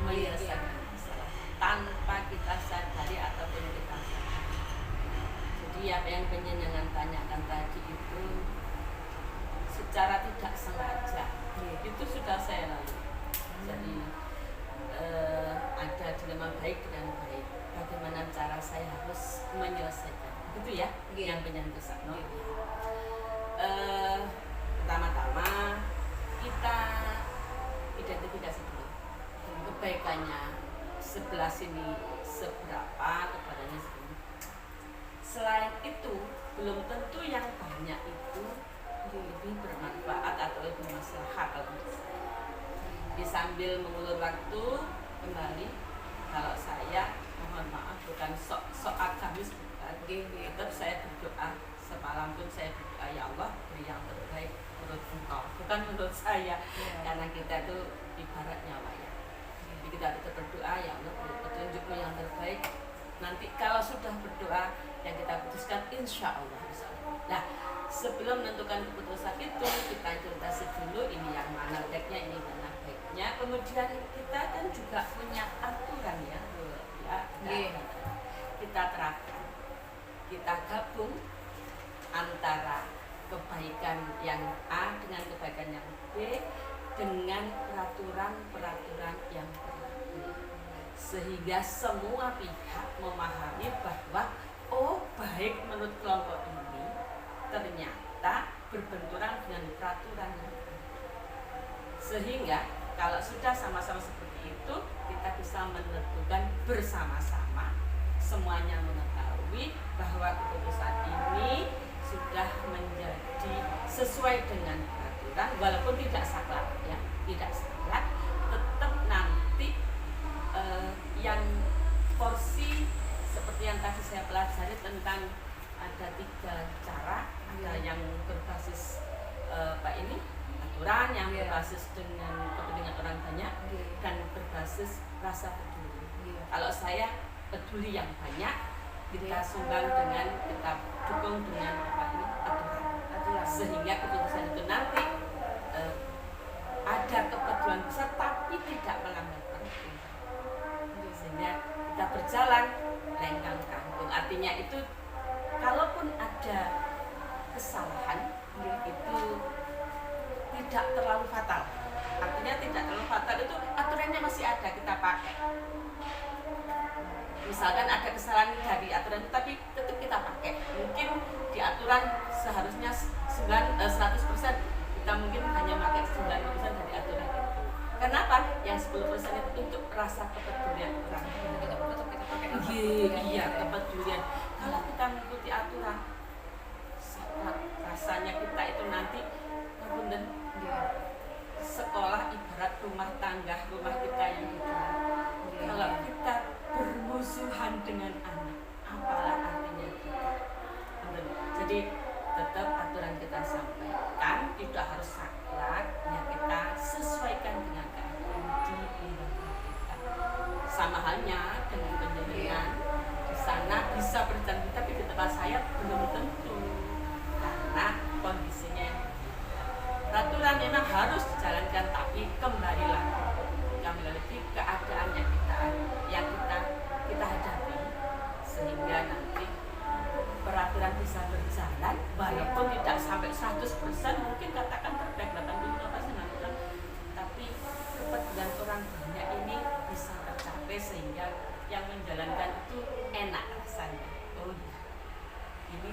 [SPEAKER 4] menyelesaikan masalah tanpa kita sadari ataupun kita sadari. Jadi apa yang panjenengan tanyakan tadi itu secara tidak sengaja itu sudah saya lalui. Jadi ada dilema baik dan baik. Bagaimana cara saya harus menyelesaikan? Itu ya yang panjenengan kesana. Pertama-tama kita identifikasi dulu kebaikannya sebelah sini seberapa, kepadanya segini. Selain itu belum tentu yang banyak itu lebih bermanfaat atau lebih maslahat untuk saya. Sambil mengulur waktu kembali, kalau saya mohon maaf bukan sok agamis, tetap saya berdoa. Semalam pun saya berdoa, ya Allah beri yang terbaik menurut Engkau, bukan menurut saya. Karena kita itu ibarat nyawa ya. Jadi kita tetap berdoa, ya Allah beri petunjukmu yang terbaik. Nanti kalau sudah berdoa yang kita putuskan, insya Allah bisa. Nah, sebelum menentukan keputusan itu kita identifikasi dulu ini yang mana baiknya, ini mana baiknya. Kemudian kita kan juga punya aturan ya, kita terapkan, kita gabung antara kebaikan yang A dengan kebaikan yang B dengan peraturan-peraturan yang berlaku, sehingga semua pihak memahami bahwa baik menurut kelompok ini ternyata berbenturan dengan peraturan yang ada. Sehingga kalau sudah sama-sama seperti itu, kita bisa menentukan bersama-sama, semuanya mengetahui bahwa keputusan ini sudah menjadi sesuai dengan peraturan, walaupun tidak saklek ya, tidak saklek, tetap nanti yang porsi seperti yang tadi saya pelajari tentang ada 3 cara, ada yang berbasis aturan, yang berbasis dengan kepentingan orang banyak, dan berbasis rasa peduli. Kalau saya peduli yang banyak, kita sumbang dengan, kita dukung dengan aturan, sehingga keputusan itu nanti ada kepedulian besar tapi tidak melanggar peraturan, sehingga kita berjalan lenggang kangkung. Artinya itu kalaupun ada kesalahan itu tidak terlalu fatal. Artinya tidak terlalu fatal itu aturannya masih ada, kita pakai. Misalkan ada kesalahan dari aturan itu, tapi tetap kita pakai. Mungkin di aturan seharusnya 100%, kita mungkin hanya pakai 90% dari aturan itu. Kenapa? Yang 10% itu untuk rasa kepedulian orang.
[SPEAKER 2] Kita pakai.
[SPEAKER 4] Iya, kepedulian. Kalau kita mengikuti aturan, rasanya kita itu nanti sekolah ibarat rumah tangga, rumah kita yang hidup. Kalau kita bermusuhan dengan anak, apalah artinya kita? Jadi tetap aturan kita sampaikan, tidak harus saklek, ya kita sesuaikan dengan keadaan di lingkungan kita. Sama halnya dengan penjaringan, di sana bisa berjalan, tapi di tempat saya belum tentu, karena kondisinya peraturan memang harus dijalankan, tapi kembali lagi keadaan yang kita hadapi, sehingga nanti peraturan bisa berjalan walaupun tidak sampai 100%, mungkin katakan terbaik 85%, tapi kepedulian orang banyak ini bisa tercapai sehingga yang menjalankan itu enak rasanya. Oh ya, ini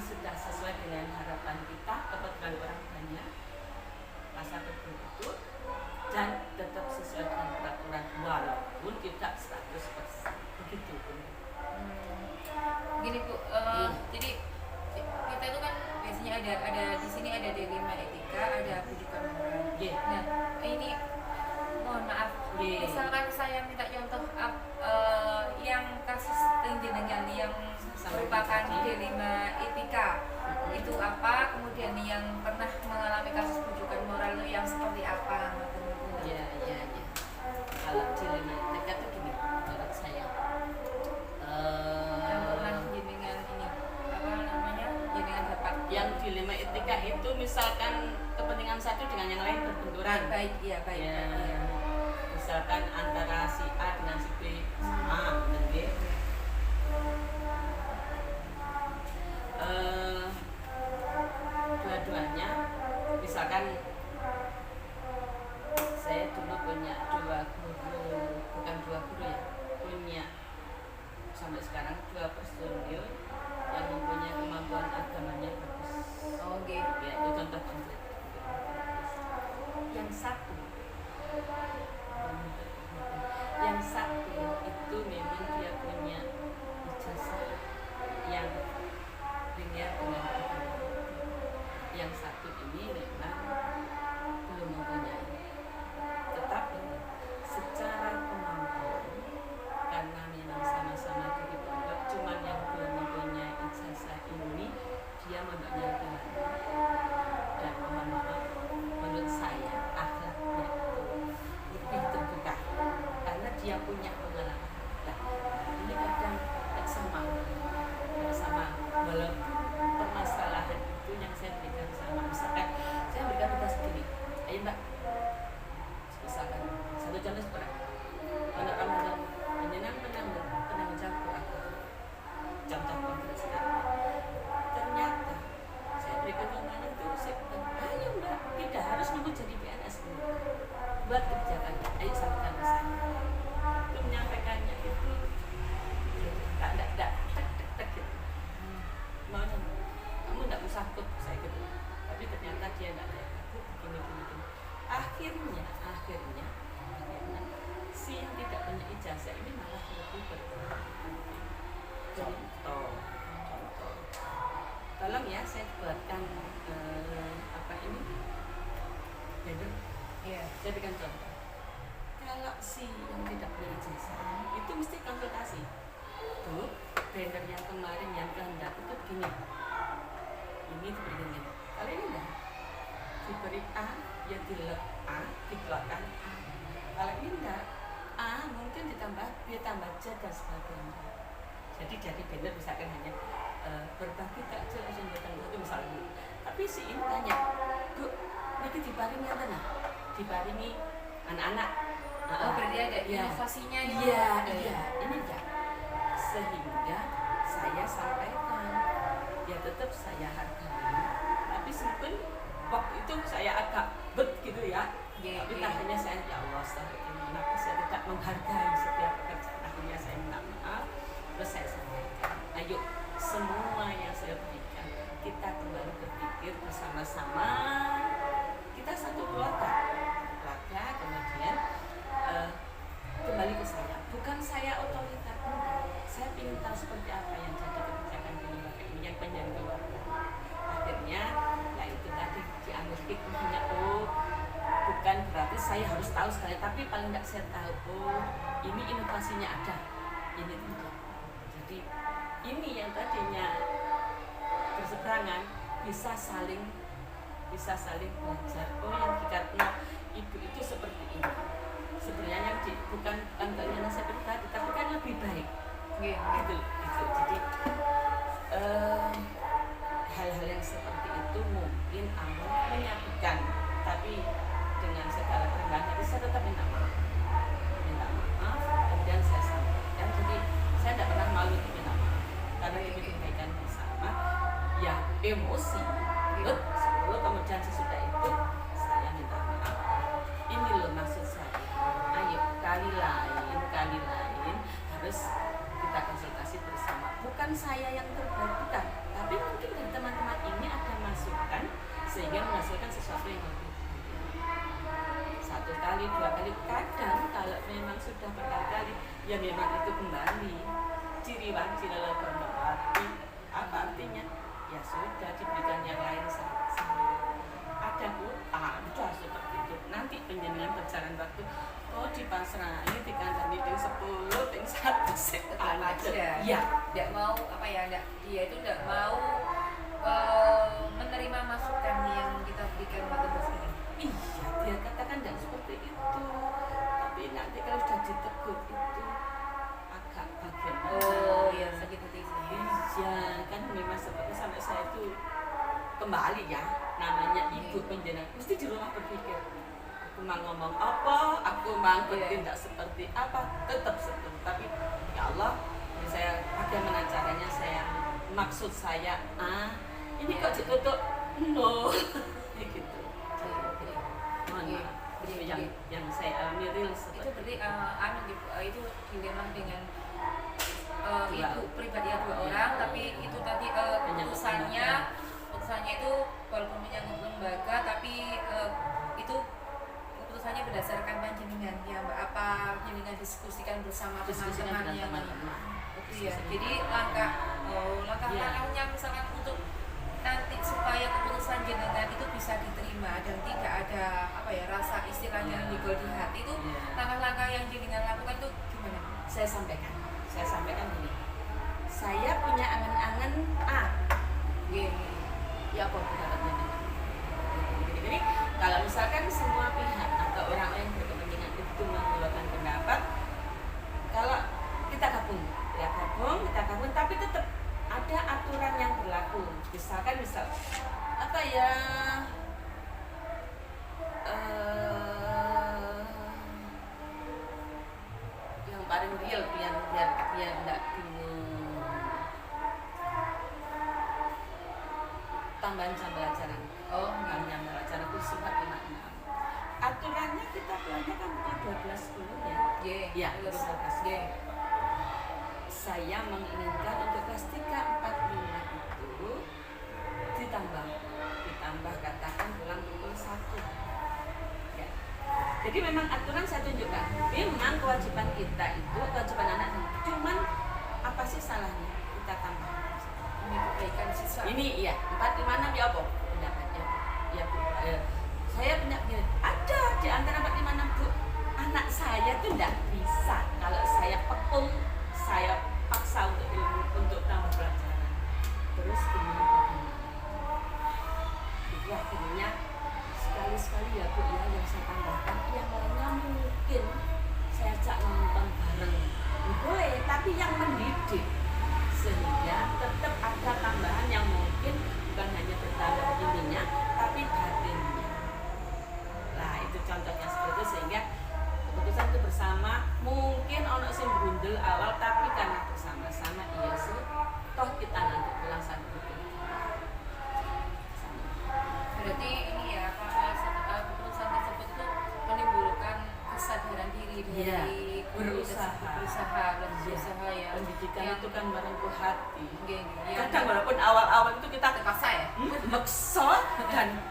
[SPEAKER 2] saya minta contoh yang kasus jenengan yang merupakan dilema etika itu apa, kemudian yang pernah mengalami kasus bujukan moral itu yang seperti apa?
[SPEAKER 4] Ya. Kalau dilema etika itu gini, menurut saya
[SPEAKER 2] yang pernah jenengan ini apa namanya jenengan dapat
[SPEAKER 4] yang dilema etika itu misalkan kepentingan satu dengan yang lain berbenturan.
[SPEAKER 2] baik.
[SPEAKER 4] Misalkan antara si A dengan si B sama, benar ya? Dua-duanya, misalkan saya dulu punya punya sampai sekarang 2 personil yang mempunyai kemampuan agamanya bagus. Ya, itu contoh konkret. Yang satu itu memang dia punya ijazah yang linear dengan agama. Yang satu ini memang belum mempunyai, tetapi secara kemampuan karena memang sama-sama di pondok, cuman yang belum mempunyai ijazah ini dia mempunyai gelar. Dan mohon maaf, menurut saya akhlaknya itu lebih terbuka karena dia punya pengalaman. Nah, ini kadang sama walaupun permasalahan itu yang saya berikan sama, misalkan saya berikan tugas begini, ayo mbak, misalkan satu contoh seperti anak Ramadan penanggung jawab aku contoh konkret sekali. Ternyata saya berikan contohnya itu saya bilang, ayo mbak, tidak harus nunggu jadi PNS dulu, buat kerjakan, ayo sampaikan ke saya. Itu menyampaikannya itu tidak gitu. Mana kamu tidak usah ikut saya gitu, tapi ternyata dia tidak ada gini. Akhirnya si yang tidak punya ijazah ini malah lebih berkurang. Contoh, tolong ya saya buatkan banner. Saya berikan contoh. Kalau si yang tidak punya ijazah itu mesti konsultasi. Tuh, banner yang kemarin yang kehendak itu begini. Ini diberi ini. Kalau ini enggak diberi A, ya diplotkan A. Kalau ini enggak A, mungkin ditambah B tambah C dan sebagainya. Jadi dari banner misalkan hanya berbagi takjil kesempatan itu misalnya. Tapi si ini tanya, Bu, ini diparingi apa nah? Diparingi anak-anak.
[SPEAKER 2] Berarti ada inovasinya itu.
[SPEAKER 4] Iya, ini enggak. Sehingga saya sampaikan, ya tetap saya hargai. Tapi meskipun waktu itu saya agak gitu ya. Tapi akhirnya saya ya Allah, kenapa saya tidak menghargai setiap pekerjaan. Akhirnya saya minta maaf, terus saya sampaikan, ayo semua yang saya berikan kita kembali berpikir bersama-sama. Kita satu keluarga, kemudian kembali ke saya. Bukan saya otoriter, saya ingin tahu seperti apa yang jadi kebijakan di lembaga ini yang penjadi keluarga. Akhirnya, ya itu tadi diambil hikmahnya. Bukan berarti saya harus tahu sekali, tapi paling tidak saya tahu. Ini inovasinya ada, ini tidak. Jadi ini yang tadinya berseberangan bisa saling belajar. Yang karena ibu itu seperti ini. Sebenarnya bukan kalian saya pribadi, tapi kan lebih baik. Gitu. Jadi hal-hal yang seperti itu mungkin awal menyatukan, tapi dengan segala perubahan itu saya tetap minta maaf, kemudian saya sampaikan. Jadi saya tidak pernah malu untuk minta maaf karena ini kebaikan bersama. Ya emosi, kemudian sesudah itu saya minta maaf. Ini loh maksud saya. Ayo kali lain harus kita konsultasi bersama. Bukan saya yang terbaik, bukan. Tapi mungkin dari teman-teman ini ada masukan sehingga menghasilkan sesuatu yang lebih. 1 kali, 2 kali, kadang kalau memang sudah berkali-kali, ya memang itu kembali. Ciriwan cilala bermawati, apa artinya? Ya sudah diberikan yang lain saja. Ada ada seperti itu. Nanti penjenengan berjalan waktu Oh di pasrah ini dikandani ting 10 ting 1 sik
[SPEAKER 2] Tetap aja.
[SPEAKER 4] Iya.
[SPEAKER 2] Nggak mau apa ya, dia itu nggak mau menerima masukan yang kita berikan pada ini.
[SPEAKER 4] Iya, dia katakan dan seperti itu. Tapi nanti kalau sudah ditegur itu agak bagaimana?
[SPEAKER 2] Oh iya, sakit hati sih.
[SPEAKER 4] Iya, kan memang seperti sampai saya itu kembali ya, namanya ibu penjenengan mesti di rumah berpikir. Aku mau ngomong apa, aku mau bertindak seperti apa, tetap seperti. Tapi ya Allah, ini saya bagaimana caranya saya maksud saya ini kok ditutup no gitu. Mohon maaf. Itu yang saya alami real
[SPEAKER 2] Itu
[SPEAKER 4] seperti
[SPEAKER 2] berarti itu dilema dengan ibu pribadi ya 2 orang, tapi itu tadi putusannya itu walaupun menyangkut lembaga, tapi itu keputusannya berdasarkan panjenengan ya Mbak, apa panjenengan diskusikan bersama teman-teman yang itu ya. Jadi langkah-langkahnya misalkan untuk nanti supaya keputusan jenengan itu bisa diterima dan tidak ada rasa istilahnya menggigol di hati, itu langkah-langkah yang jenengan lakukan itu gimana?
[SPEAKER 4] Saya sampaikan gini. Saya punya angan-angan ya apa pendapatnya? Jadi kalau misalkan semua pihak atau orang-orang yang berkepentingan itu mengeluarkan pendapat, kalau kita gabung, tapi tetap ada aturan yang berlaku. Misal yang paling real biar nggak bingung. Tambahan jam pelajaran. Tambahan jam pelajaran itu sempat 56. Aturannya kita pelajaran kan pukul 12.10 ya.
[SPEAKER 2] Iya,
[SPEAKER 4] 12. Saya menginginkan untuk kelas 3, 4, 5 itu ditambah katakan pulang pukul 1. Ya. Jadi memang aturan saya tunjukkan. Memang kewajiban kita itu kewajiban anak. Cuman apa sih salahnya kita tambah?
[SPEAKER 2] Ini kebaikan siswa.
[SPEAKER 4] Ini 4, 5, 6 ya apa? Pendapatnya. Ya Bu. Saya punya gini. Ada di antara 4, 5, 6 Bu. Anak saya tuh enggak bisa kalau saya pekung, saya paksa untuk tambah pelajaran. Terus ini itu akhirnya sekali-sekali ya Bu ya yang saya tambahkan, yang lainnya mungkin saya ajak nonton bareng. Boleh, tapi yang mendidik sehingga tetap ada tambahan yang mungkin bukan hanya bertambah ininya tapi batinnya. Nah itu contohnya seperti itu, sehingga keputusan itu bersama. Mungkin ono sing bundel awal, tapi karena bersama-sama iya sih toh kita nanti pulang satu itu.
[SPEAKER 2] Berarti ini ya keputusan tersebut itu menimbulkan kesadaran diri dari berusaha ya.
[SPEAKER 4] Pendidikan
[SPEAKER 2] yang
[SPEAKER 4] itu kan merengkuh hati.
[SPEAKER 2] yang
[SPEAKER 4] Kadang walaupun awal-awal itu kita
[SPEAKER 2] terpaksa ya.
[SPEAKER 4] Maksa dan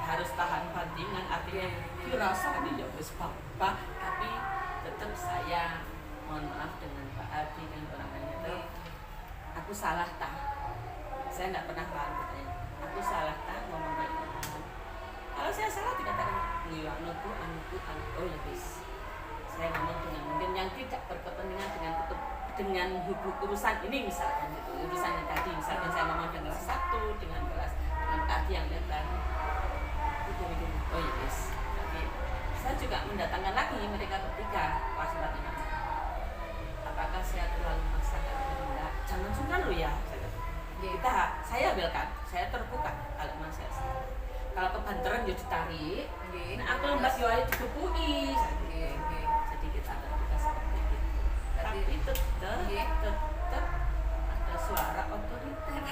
[SPEAKER 4] harus tahan bandingan, artinya dirasa ya wis apa, tapi tetap saya mohon maaf dengan Pak Adi dan orang lain itu, aku salah tak? Saya tidak pernah paham katanya. Aku salah tak ngomong kayak gitu. Kalau saya salah dikatakan iya anakku. Oh ya bis. Saya ngomong dengan mungkin yang tidak berkepentingan dengan urusan ini misalkan gitu, urusan yang tadi misalkan saya ngomong dengan kelas 1 dengan Adi yang datang. Oh iya yes. Jadi saya juga mendatangkan lagi mereka bertiga pas latihan. Apakah saya terlalu memaksakan? Enggak. Jangan sungkan lo ya. Saya ambilkan, saya terbuka kalau memang saya salah. Kalau kebanteran ya ditarik. Nah aku mbak yo ayo dikepui. Jadi kita terbuka seperti itu. Tapi tetap ada suara otoriter.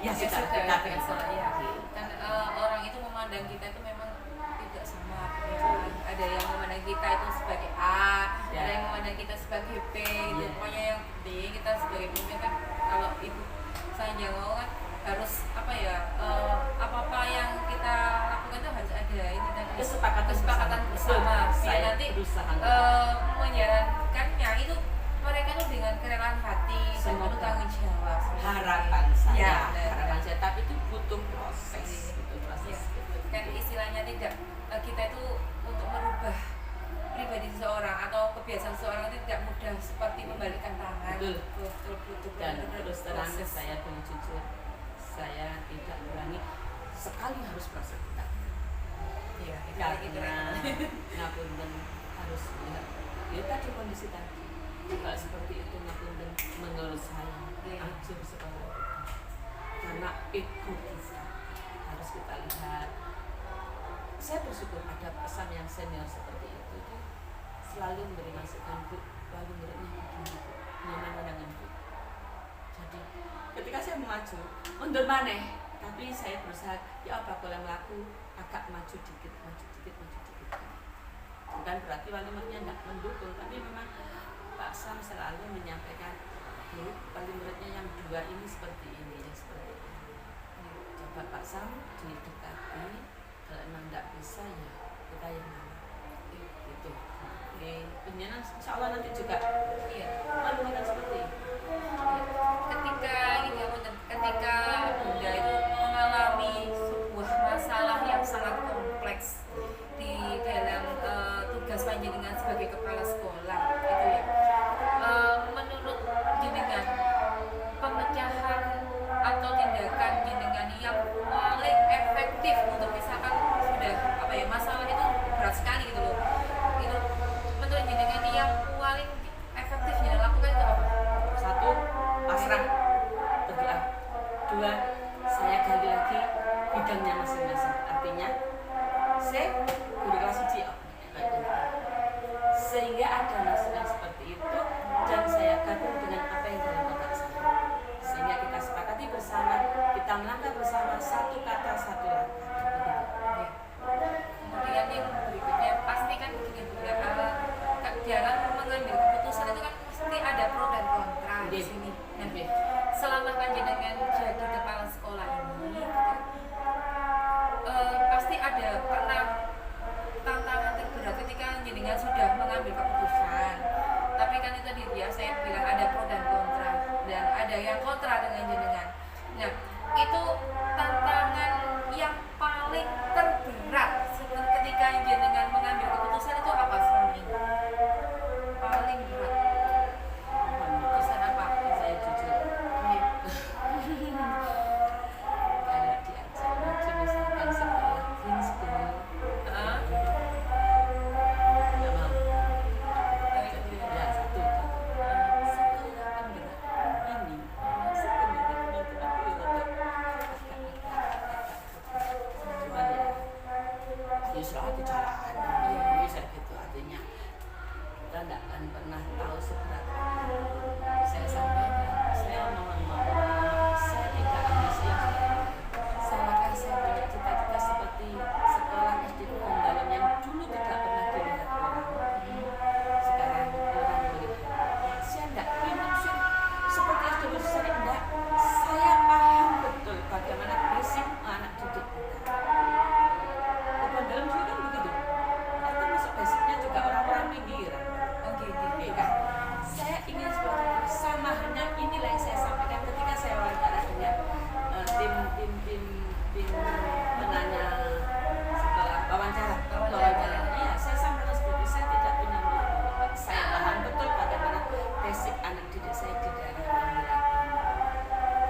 [SPEAKER 4] Ya sudah kita biasa ya.
[SPEAKER 2] Kan orang itu memandang kita itu memang tidak sama ya. Ada yang memandang kita itu sebagai A, ada yang memandang kita sebagai B gitu. Pokoknya yang penting kita sebagai pemimpin kan, kalau ibu saya mau kan harus apa-apa yang kita lakukan itu harus ada ini tadi kesepakatan bersama. Biar nanti menjalankannya itu mereka tuh dengan kerelaan hati dan penuh tanggung jawab.
[SPEAKER 4] Harapan saya, tapi itu butuh proses.
[SPEAKER 2] Kan istilahnya tidak kita itu untuk merubah kebiasaan seorang itu tidak mudah seperti membalikkan tangan.
[SPEAKER 4] Betul.
[SPEAKER 2] Betul.
[SPEAKER 4] Dan terus terang
[SPEAKER 2] proses.
[SPEAKER 4] saya boleh jujur, saya tidak berani sekali harus proses kita.
[SPEAKER 2] Iya, itu
[SPEAKER 4] Karena ngapunten harus lihat. Ya tadi kondisi tadi. Kalau seperti itu ngapunten menurut saya ajur sekolah kita. Karena ego kita harus kita lihat. Saya bersyukur ada pesan yang senior seperti itu. Dia selalu memberi masukan, Bu, lalu muridnya begini, Bu, nyaman dengan Bu. Jadi ketika saya maju, mundur maneh, tapi saya berusaha, ya apa boleh melaku, agak maju dikit. Bukan berarti wali muridnya tidak mendukung, tapi memang Pak Sam selalu menyampaikan, Bu, wali muridnya yang dua ini seperti ini, seperti ini. Coba Pak Sam didekati, kalau memang tidak bisa ya kita yang mana. Gitu. Penyenan insya Allah nanti juga melakukan seperti itu.
[SPEAKER 2] Ketika Bunda itu mengalami sebuah masalah yang sangat kompleks di dalam tugas panjenengan sebagai kepala sekolah itu ya, menurut jenengan pemecahan atau tindakan jenengan yang paling efektif untuk misalkan sudah masalah itu berat sekali gitu loh, itu menurut jenengan yang paling efektif yang lakukan itu apa?
[SPEAKER 4] Satu, pasrah, berdoa. Dua, saya gali lagi bidangnya masing-masing. Artinya, saya guru kelas 1 sehingga ada masukan seperti itu dan saya gabung dengan apa yang dalam otak saya. Sehingga kita sepakati bersama, kita melangkah bersama, satu kata, satu langkah.
[SPEAKER 2] Ya. Kemudian yang berikutnya pasti kan begini Bunda, dalam mengambil keputusan itu kan pasti ada pro dan kontra di sini. Nah, selama panjenengan jadi kepala sekolah ini, pasti ada pernah tantangan terberat ketika jenengan sudah mengambil keputusan. Tapi kan itu tadi ya saya bilang ada pro dan kontra dan ada yang kontra dengan jenengan. Nah, itu tantangan yang paling terberat ketika jenengan mengambil keputusan itu apa Suami? Paling berat keputusan apa?
[SPEAKER 4] Saya jujur. Kalau diajak maju misalkan sekolah green school, nggak mau. Ya satu. Sekolah penggerak ini sebenarnya teman-teman cuman ya selalu jalan. Bisa gitu artinya kita tidak akan pernah tahu seberat apa. Saya sampaikan, saya mohon maaf, saya tidak ambisi yang selama saya punya cita-cita seperti sekolah SD Gunung Dalam yang dulu tidak pernah dilihat orang, sekarang orang melihat. Saya tidak ingin seperti SD Gunung saya tidak. Saya paham betul bagaimana basic anak didik kita. Gunung Dalam juga kan begitu. Itu masuk basicnya juga orang-orang pinggiran. Oke kan? Saya ingin seperti itu. Sama halnya inilah yang saya sampaikan ketika saya wawancara dengan tim penanya setelah wawancara. Iya, saya sampaikan seperti itu. Saya tidak punya mulut. Saya paham betul bagaimana basic anak didik saya di daerah pinggiran.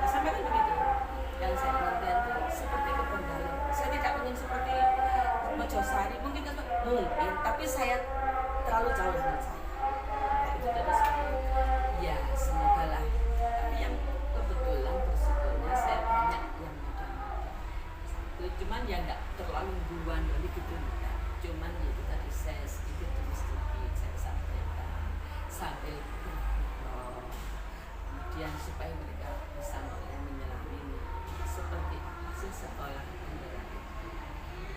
[SPEAKER 4] Saya sampaikan begitu. Yang saya inginkan itu seperti Kebun Dalam. Saya tidak ingin seperti Mojosari, mungkin, tapi saya terlalu jauh dengan saya. Nah, itu terus. Ya, semoga lah. Tapi yang kebetulan bersyukurnya saya banyak yang muda-muda. Satu, cuman ya enggak terlalu duluan dari gitu enggak. Cuman ya itu tadi saya sedikit demi sedikit saya sampaikan sambil bergurau. Kemudian supaya mereka bisa mulai menyelami seperti apa sih sekolah penggerak itu.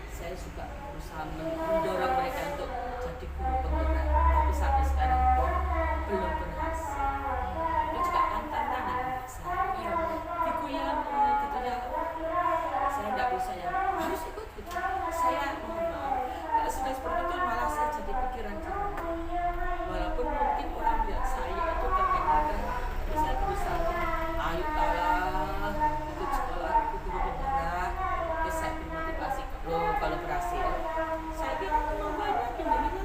[SPEAKER 4] Saya juga berusaha mendorong mereka untuk jadi guru penggerak, tapi sampai sekarang pun belum berhasil. Itu juga kan tantangan saya. Dikuyang gitu ya. Saya tidak bisa yang harus ikut gitu. Saya mohon maaf. Kalau sudah seperti itu malah saya jadi pikiran jernih. Walaupun mungkin orang lihat saya itu terkenal kan, saya berusaha ayo kalah ikut sekolah ikut guru penggerak. Terus saya beri motivasi loh kalau berhasil. Saya kira kemampuannya pindahin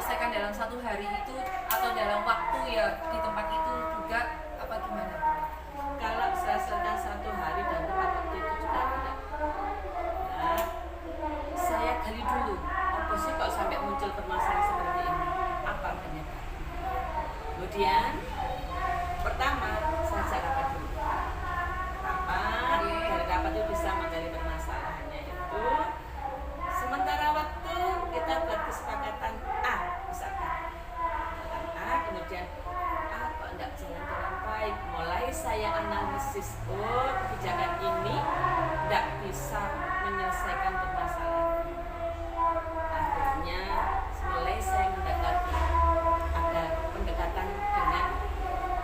[SPEAKER 2] diselesaikan dalam 1 hari itu atau dalam waktu ya di tempat itu juga apa gimana?
[SPEAKER 4] Kalau selesaikan 1 hari dan tepat waktu itu juga tidak. Nah, saya gali dulu, apa sih kok sampai muncul permasalahan seperti ini? Apa penyebab? Kemudian pertama saya ajak rapat dulu. Rapat, dari rapat itu bisa menggali permasalahannya itu. Sementara waktu kita buat kesepakatan A, misalkan A, kemudian A kok enggak jalan-jalan baik. Mulai saya analisis, oh kebijakan ini enggak bisa menyelesaikan permasalahan. Akhirnya mulai saya mendekati ada pendekatan dengan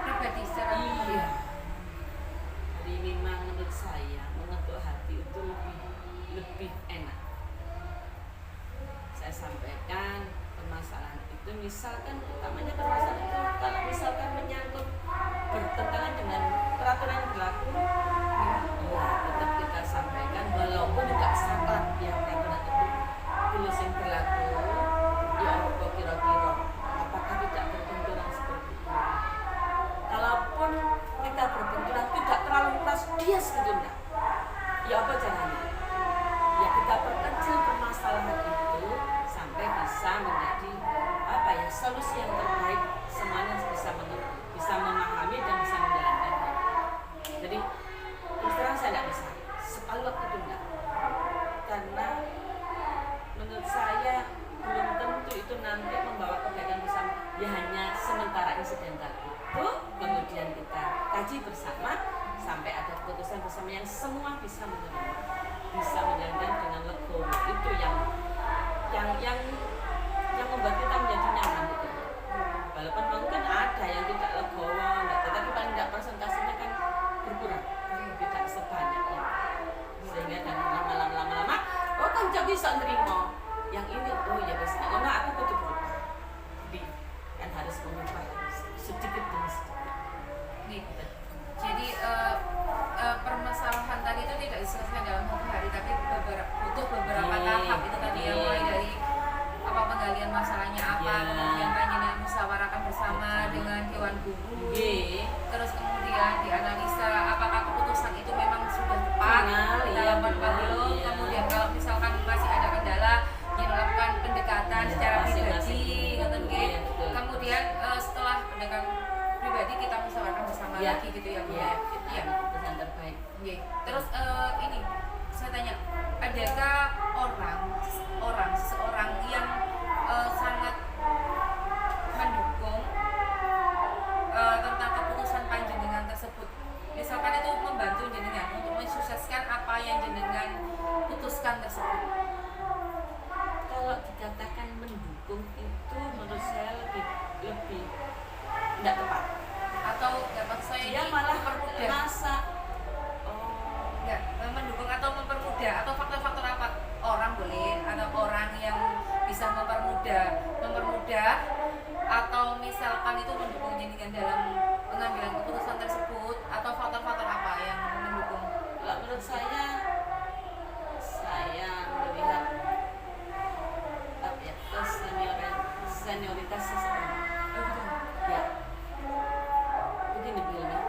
[SPEAKER 2] Pribadi secara
[SPEAKER 4] iya. Jadi memang menurut saya mengetuk hati itu lebih enak. Saya sampaikan permasalahan itu, misalkan utamanya permasalahan itu kalau misalkan menyangkut bertentangan dengan peraturan yang berlaku, ya tetap kita sampaikan walaupun tidak salah yang peraturan itu tulis yang berlaku, ya apa kira-kira apakah tidak berbenturan seperti itu. Kalaupun kita berbenturan tidak terlalu keras bias gitu enggak, ya apa caranya? Ya kita perkecil permasalahan itu sampai bisa menjadi apa ya, solusi yang terbaik, semuanya bisa memahami dan bisa menjalankannya. Jadi terus terang saya tidak bisa separuh waktu itu enggak, karena menurut saya belum tentu itu nanti membawa kebaikan bersama. Ya hanya sementara insidental itu, kemudian kita kaji bersama sampai ada keputusan bersama yang semua bisa menerima, bisa menjalankan dengan legowo. Itu yang membuat kita menjadi nyaman gitu. Walaupun mungkin ada yang tidak legowo, tetapi paling tidak persentasenya kan berkurang, tidak sebanyak ya. Sehingga dengan lama-lama, oh kan jadi bisa nerima yang ini, oh ya wes, karena aku kudu berubah. Jadi kan harus mengubah sedikit demi sedikit.
[SPEAKER 2] nih. Jadi permasalahan tadi itu tidak diselesaikan dalam 1 hari, tapi butuh beberapa tahap itu tadi yang mulai dari apa penggalian masalahnya apa, kemudian panjenengan musyawarahkan bersama dengan Dewan Guru, terus kemudian dianalisa apakah keputusan itu memang sudah tepat dalam belum, kemudian kalau misalkan masih ada kendala dilakukan pendekatan secara pribadi, kemudian setelah pendekatan pribadi kita musyawarahkan bersama lagi gitu ya Bu ya. Iya,
[SPEAKER 4] keputusan terbaik.
[SPEAKER 2] Terus ini saya tanya, adakah seseorang yang sangat mendukung tentang keputusan panjenengan tersebut? Misalkan itu membantu jenengan untuk mensukseskan apa yang jenengan putuskan tersebut.
[SPEAKER 4] Kalau dikatakan mendukung itu menurut saya lebih tidak tepat.
[SPEAKER 2] Atau dapat saya
[SPEAKER 4] Dia
[SPEAKER 2] ini
[SPEAKER 4] malah
[SPEAKER 2] mempermudah.
[SPEAKER 4] merasa
[SPEAKER 2] Enggak, mendukung atau mempermudah, atau faktor-faktor apa? Orang boleh, ada orang yang bisa mempermudah atau misalkan itu mendukung jenengan dalam pengambilan keputusan tersebut, atau faktor-faktor apa yang mendukung?
[SPEAKER 4] kalau menurut saya melihat apa ya, senioritas seseorang. Ya, begini begini,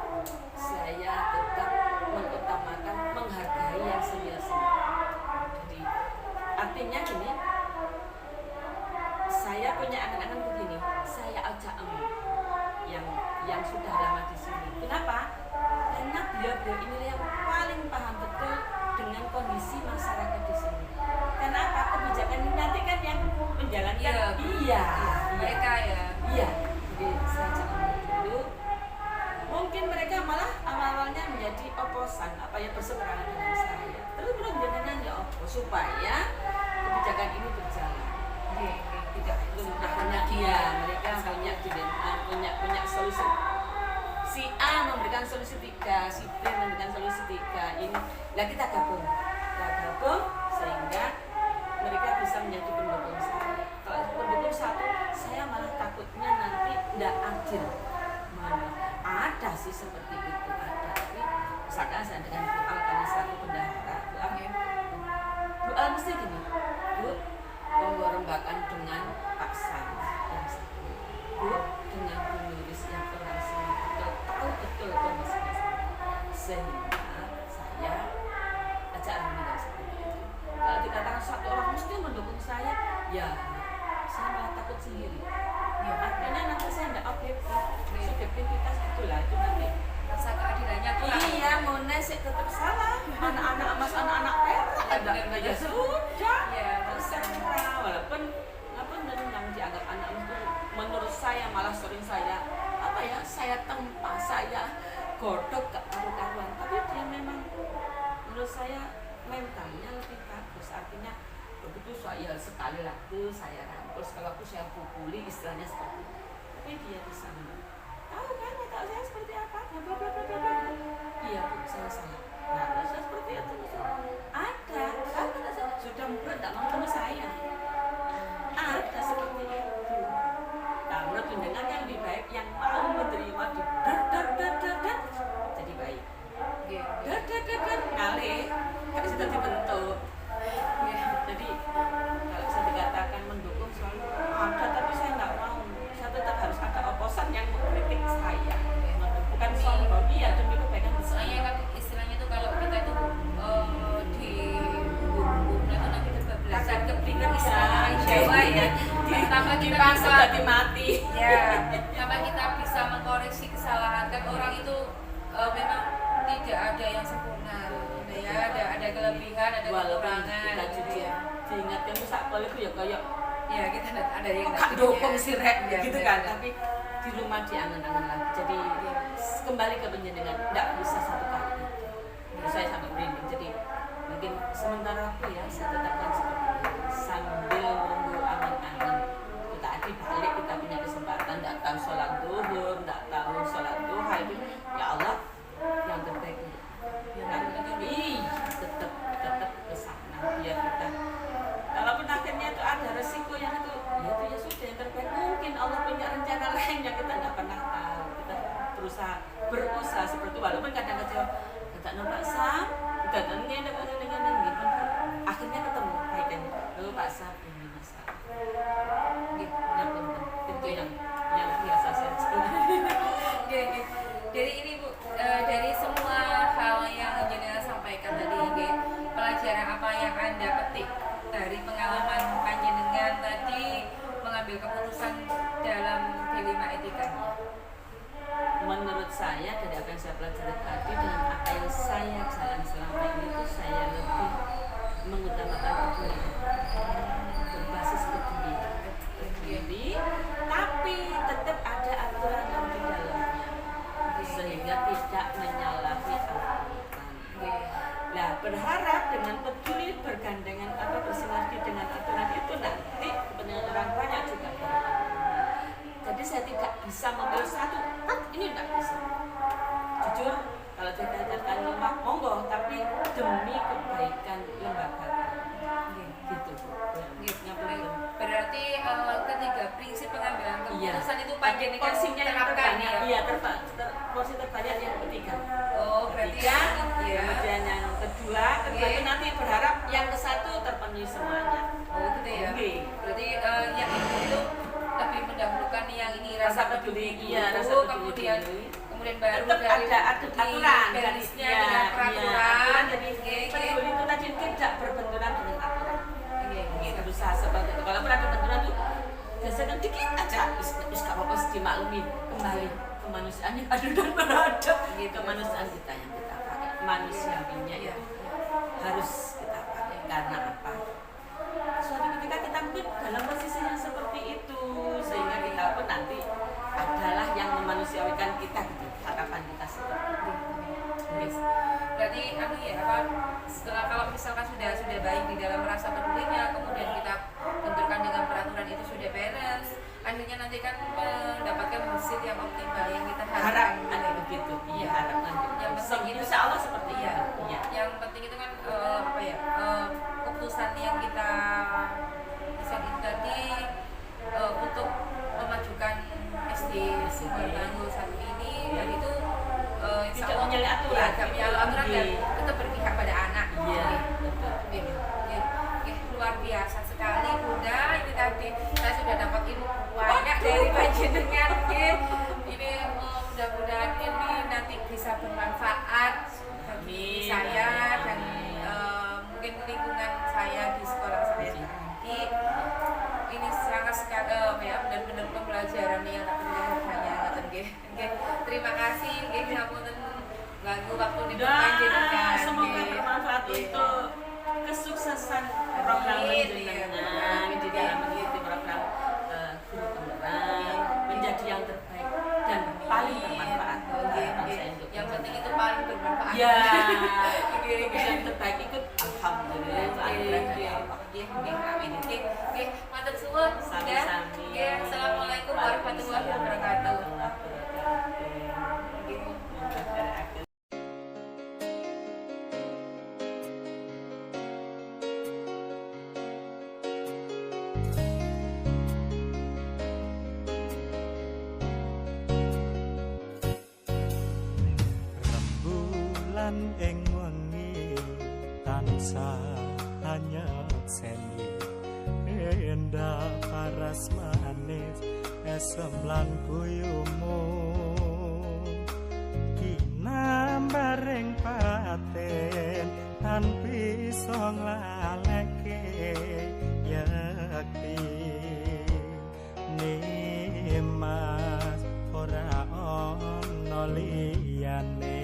[SPEAKER 4] saya tetap mengutamakan menghargai yang senior. Jadi artinya gini, saya punya angan-angan begini, saya ajak yang sudah lama di sini. Kenapa? Karena beliau ini yang paling paham betul dengan kondisi masyarakat di sini. Kenapa? Kebijakan ini nanti kan yang menjalankan. Iya.
[SPEAKER 2] Mereka ya.
[SPEAKER 4] Iya. Jadi saya ajak dulu. Mungkin mereka malah awalnya menjadi oposan, apa ya, berseberangan dengan saya. Terus menjadikan ya supaya kebijakan ini berjalan. Tidak hanya dia, mereka punya solusi. Si A memberikan solusi 3, si B memberikan solusi 3. Ini, nah kita gabung sehingga mereka bisa menjadi pendukung saya. Kalau pendukung satu, saya malah takutnya nanti tidak adil. Ada sih seperti itu, ada. Tapi misalkan saya dengan Bu Al karena satu bendahara, Bu Al mesti gini, Bu, mengorembakan dengan Pak Sam. ibu dengan Bu Nuris yang orangnya betul tahu betul kondisinya sehingga saya ajak meninggal seperti itu. Kalau dikatakan satu orang mesti mendukung saya, ya saya malah takut sendiri. Ya artinya nanti saya tidak objektif, subjektivitas itulah itu nanti.
[SPEAKER 2] Rasa keadilannya kurang.
[SPEAKER 4] Iya, Mones tetap salah. Anak-anak emas, anak-anak perak ada ya sudah.
[SPEAKER 2] Iya,
[SPEAKER 4] terserah. Walaupun yang dianggap anak itu menurut saya malah sering saya saya tempa, saya godok ke karu-karuan. Tapi dia memang menurut saya mentalnya lebih bagus. Artinya begitu saya sekali lagi saya rangkul, sekali lagi saya pukuli, istilahnya seperti itu. Tapi dia bisa tahu kan mental saya seperti apa? Bla bla bla bla. Iya Bu, saya salah. Nah, saya seperti itu. Ada, kan sudah tidak mau ketemu saya. Ada seperti itu. Nah, menurut pandangan yang lebih baik yang mau menerima di dar jadi baik. Dar ngalih kan sudah dibentuk. Jadi kalau bisa dikatakan mendukung selalu ada, tapi saya nggak mau. Saya tetap harus ada oposan yang mengkritik saya. Bukan sombong, iya demi kebaikan bersama.
[SPEAKER 2] Soalnya kan istilahnya tuh kalau kita itu di hukum itu nanti kebablasan keblingan istilahnya Jawa ya. Tanpa kita bisa
[SPEAKER 4] mati.
[SPEAKER 2] Ya, tanpa kita bisa mengkoreksi kesalahan kan orang itu memang tidak ada yang sempurna. Ya, ada kelebihan, ada kekurangan.
[SPEAKER 4] Kita jujur diingatkan sak pol itu ya kayak
[SPEAKER 2] ya kita ada yang
[SPEAKER 4] kok dukung si rek
[SPEAKER 2] ya,
[SPEAKER 4] gitu kan, tapi di rumah diangen-angen lagi. Jadi kembali ke penjenengan tidak bisa satu kali. Saya sampai merinding. Jadi mungkin sementara aku ya saya tetapkan seperti itu sambil nunggu angin-angin. Tadi balik kita punya kesempatan, tidak tahu sholat zuhur, tidak tahu sholat duha itu ya Allah yang terbaik. Tetap ke sana biar kita kalaupun akhirnya itu ada resiko yang itu ya sudah yang terbaik. Mungkin Allah punya rencana lain yang kita tidak pernah tahu. Kita berusaha seperti itu walaupun kadang-kadang tidak nampak Sam tidak dengan gitu akhirnya ketemu baiknya lalu Pak Sam ini masalah gitu itu yang biasa saja.
[SPEAKER 2] Dari ini Bu, dari semua hal yang jenengan sampaikan tadi, pelajaran apa yang Anda petik dari pengalaman panjenengan tadi mengambil keputusan dalam dilema etika?
[SPEAKER 4] Menurut saya dari apa yang saya pelajari tadi dengan apa yang saya jalan selama ini itu saya lebih mengutamakan peduli, berbasis peduli, tapi tetap ada aturan yang di dalamnya sehingga tidak menyalahi aturan. Nah, berharap dengan peduli bergandengan atau bersinergi dengan aturan itu nanti kepentingan orang banyak juga bermanfaat. Jadi saya tidak bisa memilih satu, ini tidak bisa. Jujur, kalau saya katakan lemah, monggo, tapi demi kebaikan lembaga. Gitu.
[SPEAKER 2] Berarti ketiga prinsip pengambilan keputusan itu panjenengan
[SPEAKER 4] porsinya yang
[SPEAKER 2] terapkan
[SPEAKER 4] terbanyak.
[SPEAKER 2] ya?
[SPEAKER 4] Iya, porsi terbanyak yang ketiga.
[SPEAKER 2] Oh, berarti
[SPEAKER 4] kemudian yang kedua itu nanti berharap yang ke satu terpenuhi semuanya.
[SPEAKER 2] Oh, gitu ya. Berarti yang itu lebih mendahulukan yang ini rasa peduli dulu, kemudian baru dari
[SPEAKER 4] ada aturan
[SPEAKER 2] balance-nya dengan peraturan.
[SPEAKER 4] Jadi peduli itu tadi tidak berbenturan dengan aturan. Berusaha seperti itu. Kalau ada benturan itu biasanya dikit aja, is gak apa-apa dimaklumi. Kembali kemanusiaan yang adil dan beradab. Kemanusiaan kita yang kita pakai, manusiawinya itu harus kita pakai. Karena apa? Suatu ketika kita mungkin dalam posisi yang seperti itu, sehingga kita pun nanti adalah yang memanusiawikan kita gitu. Harapan kita seperti itu.
[SPEAKER 2] Berarti setelah kalau misalkan sudah baik di dalam rasa pedulinya, kemudian kita benturkan dengan peraturan itu sudah beres, akhirnya nanti kan mendapatkan hasil yang optimal yang kita harapkan.
[SPEAKER 4] Harap begitu. Iya, harap nanti.
[SPEAKER 2] Yang penting itu
[SPEAKER 4] insya Allah seperti itu. Iya.
[SPEAKER 2] Yang penting itu kan keputusan yang kita desain itu tadi untuk memajukan SD Sumbertanggul saat ini dan itu
[SPEAKER 4] tidak menyalahi aturan,
[SPEAKER 2] aturan dan tetap berpihak pada anak.
[SPEAKER 4] Iya,
[SPEAKER 2] Luar biasa sekali Bunda, ini tadi saya sudah dapat ilmu banyak dari panjenengan. saya di sekolah saya nanti ini sangat sekali ya benar-benar pembelajaran yang tak terjadi ngoten nggih. Terima kasih nggih ngapunten ganggu waktu di panjenengan.
[SPEAKER 4] Semoga bermanfaat untuk kesuksesan program jenengan di dalam mengikuti program Guru Penggerak menjadi yang terbaik dan paling bermanfaat.
[SPEAKER 2] Yang penting itu paling bermanfaat.
[SPEAKER 4] Ya, yang terbaik ikut alhamdulillah itu anugerah dari Allah.
[SPEAKER 2] Amin. Matur suwun.
[SPEAKER 4] Sami-sami.
[SPEAKER 2] Assalamualaikum warahmatullahi wabarakatuh.
[SPEAKER 1] Rembulan ing wengi tansah hanya seni endah paras manis esem lan guyumu kinambareng paten tan bisa nglaleke yakti nimas ora ono liyane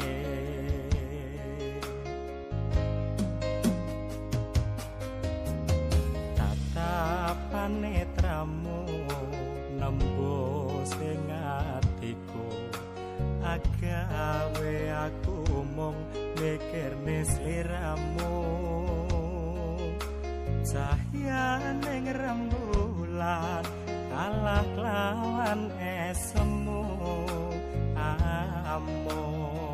[SPEAKER 1] netramu nembus ing atiku agawe aku mung mikirne sliramu cahya ning rembulan kalah lawan esemu amung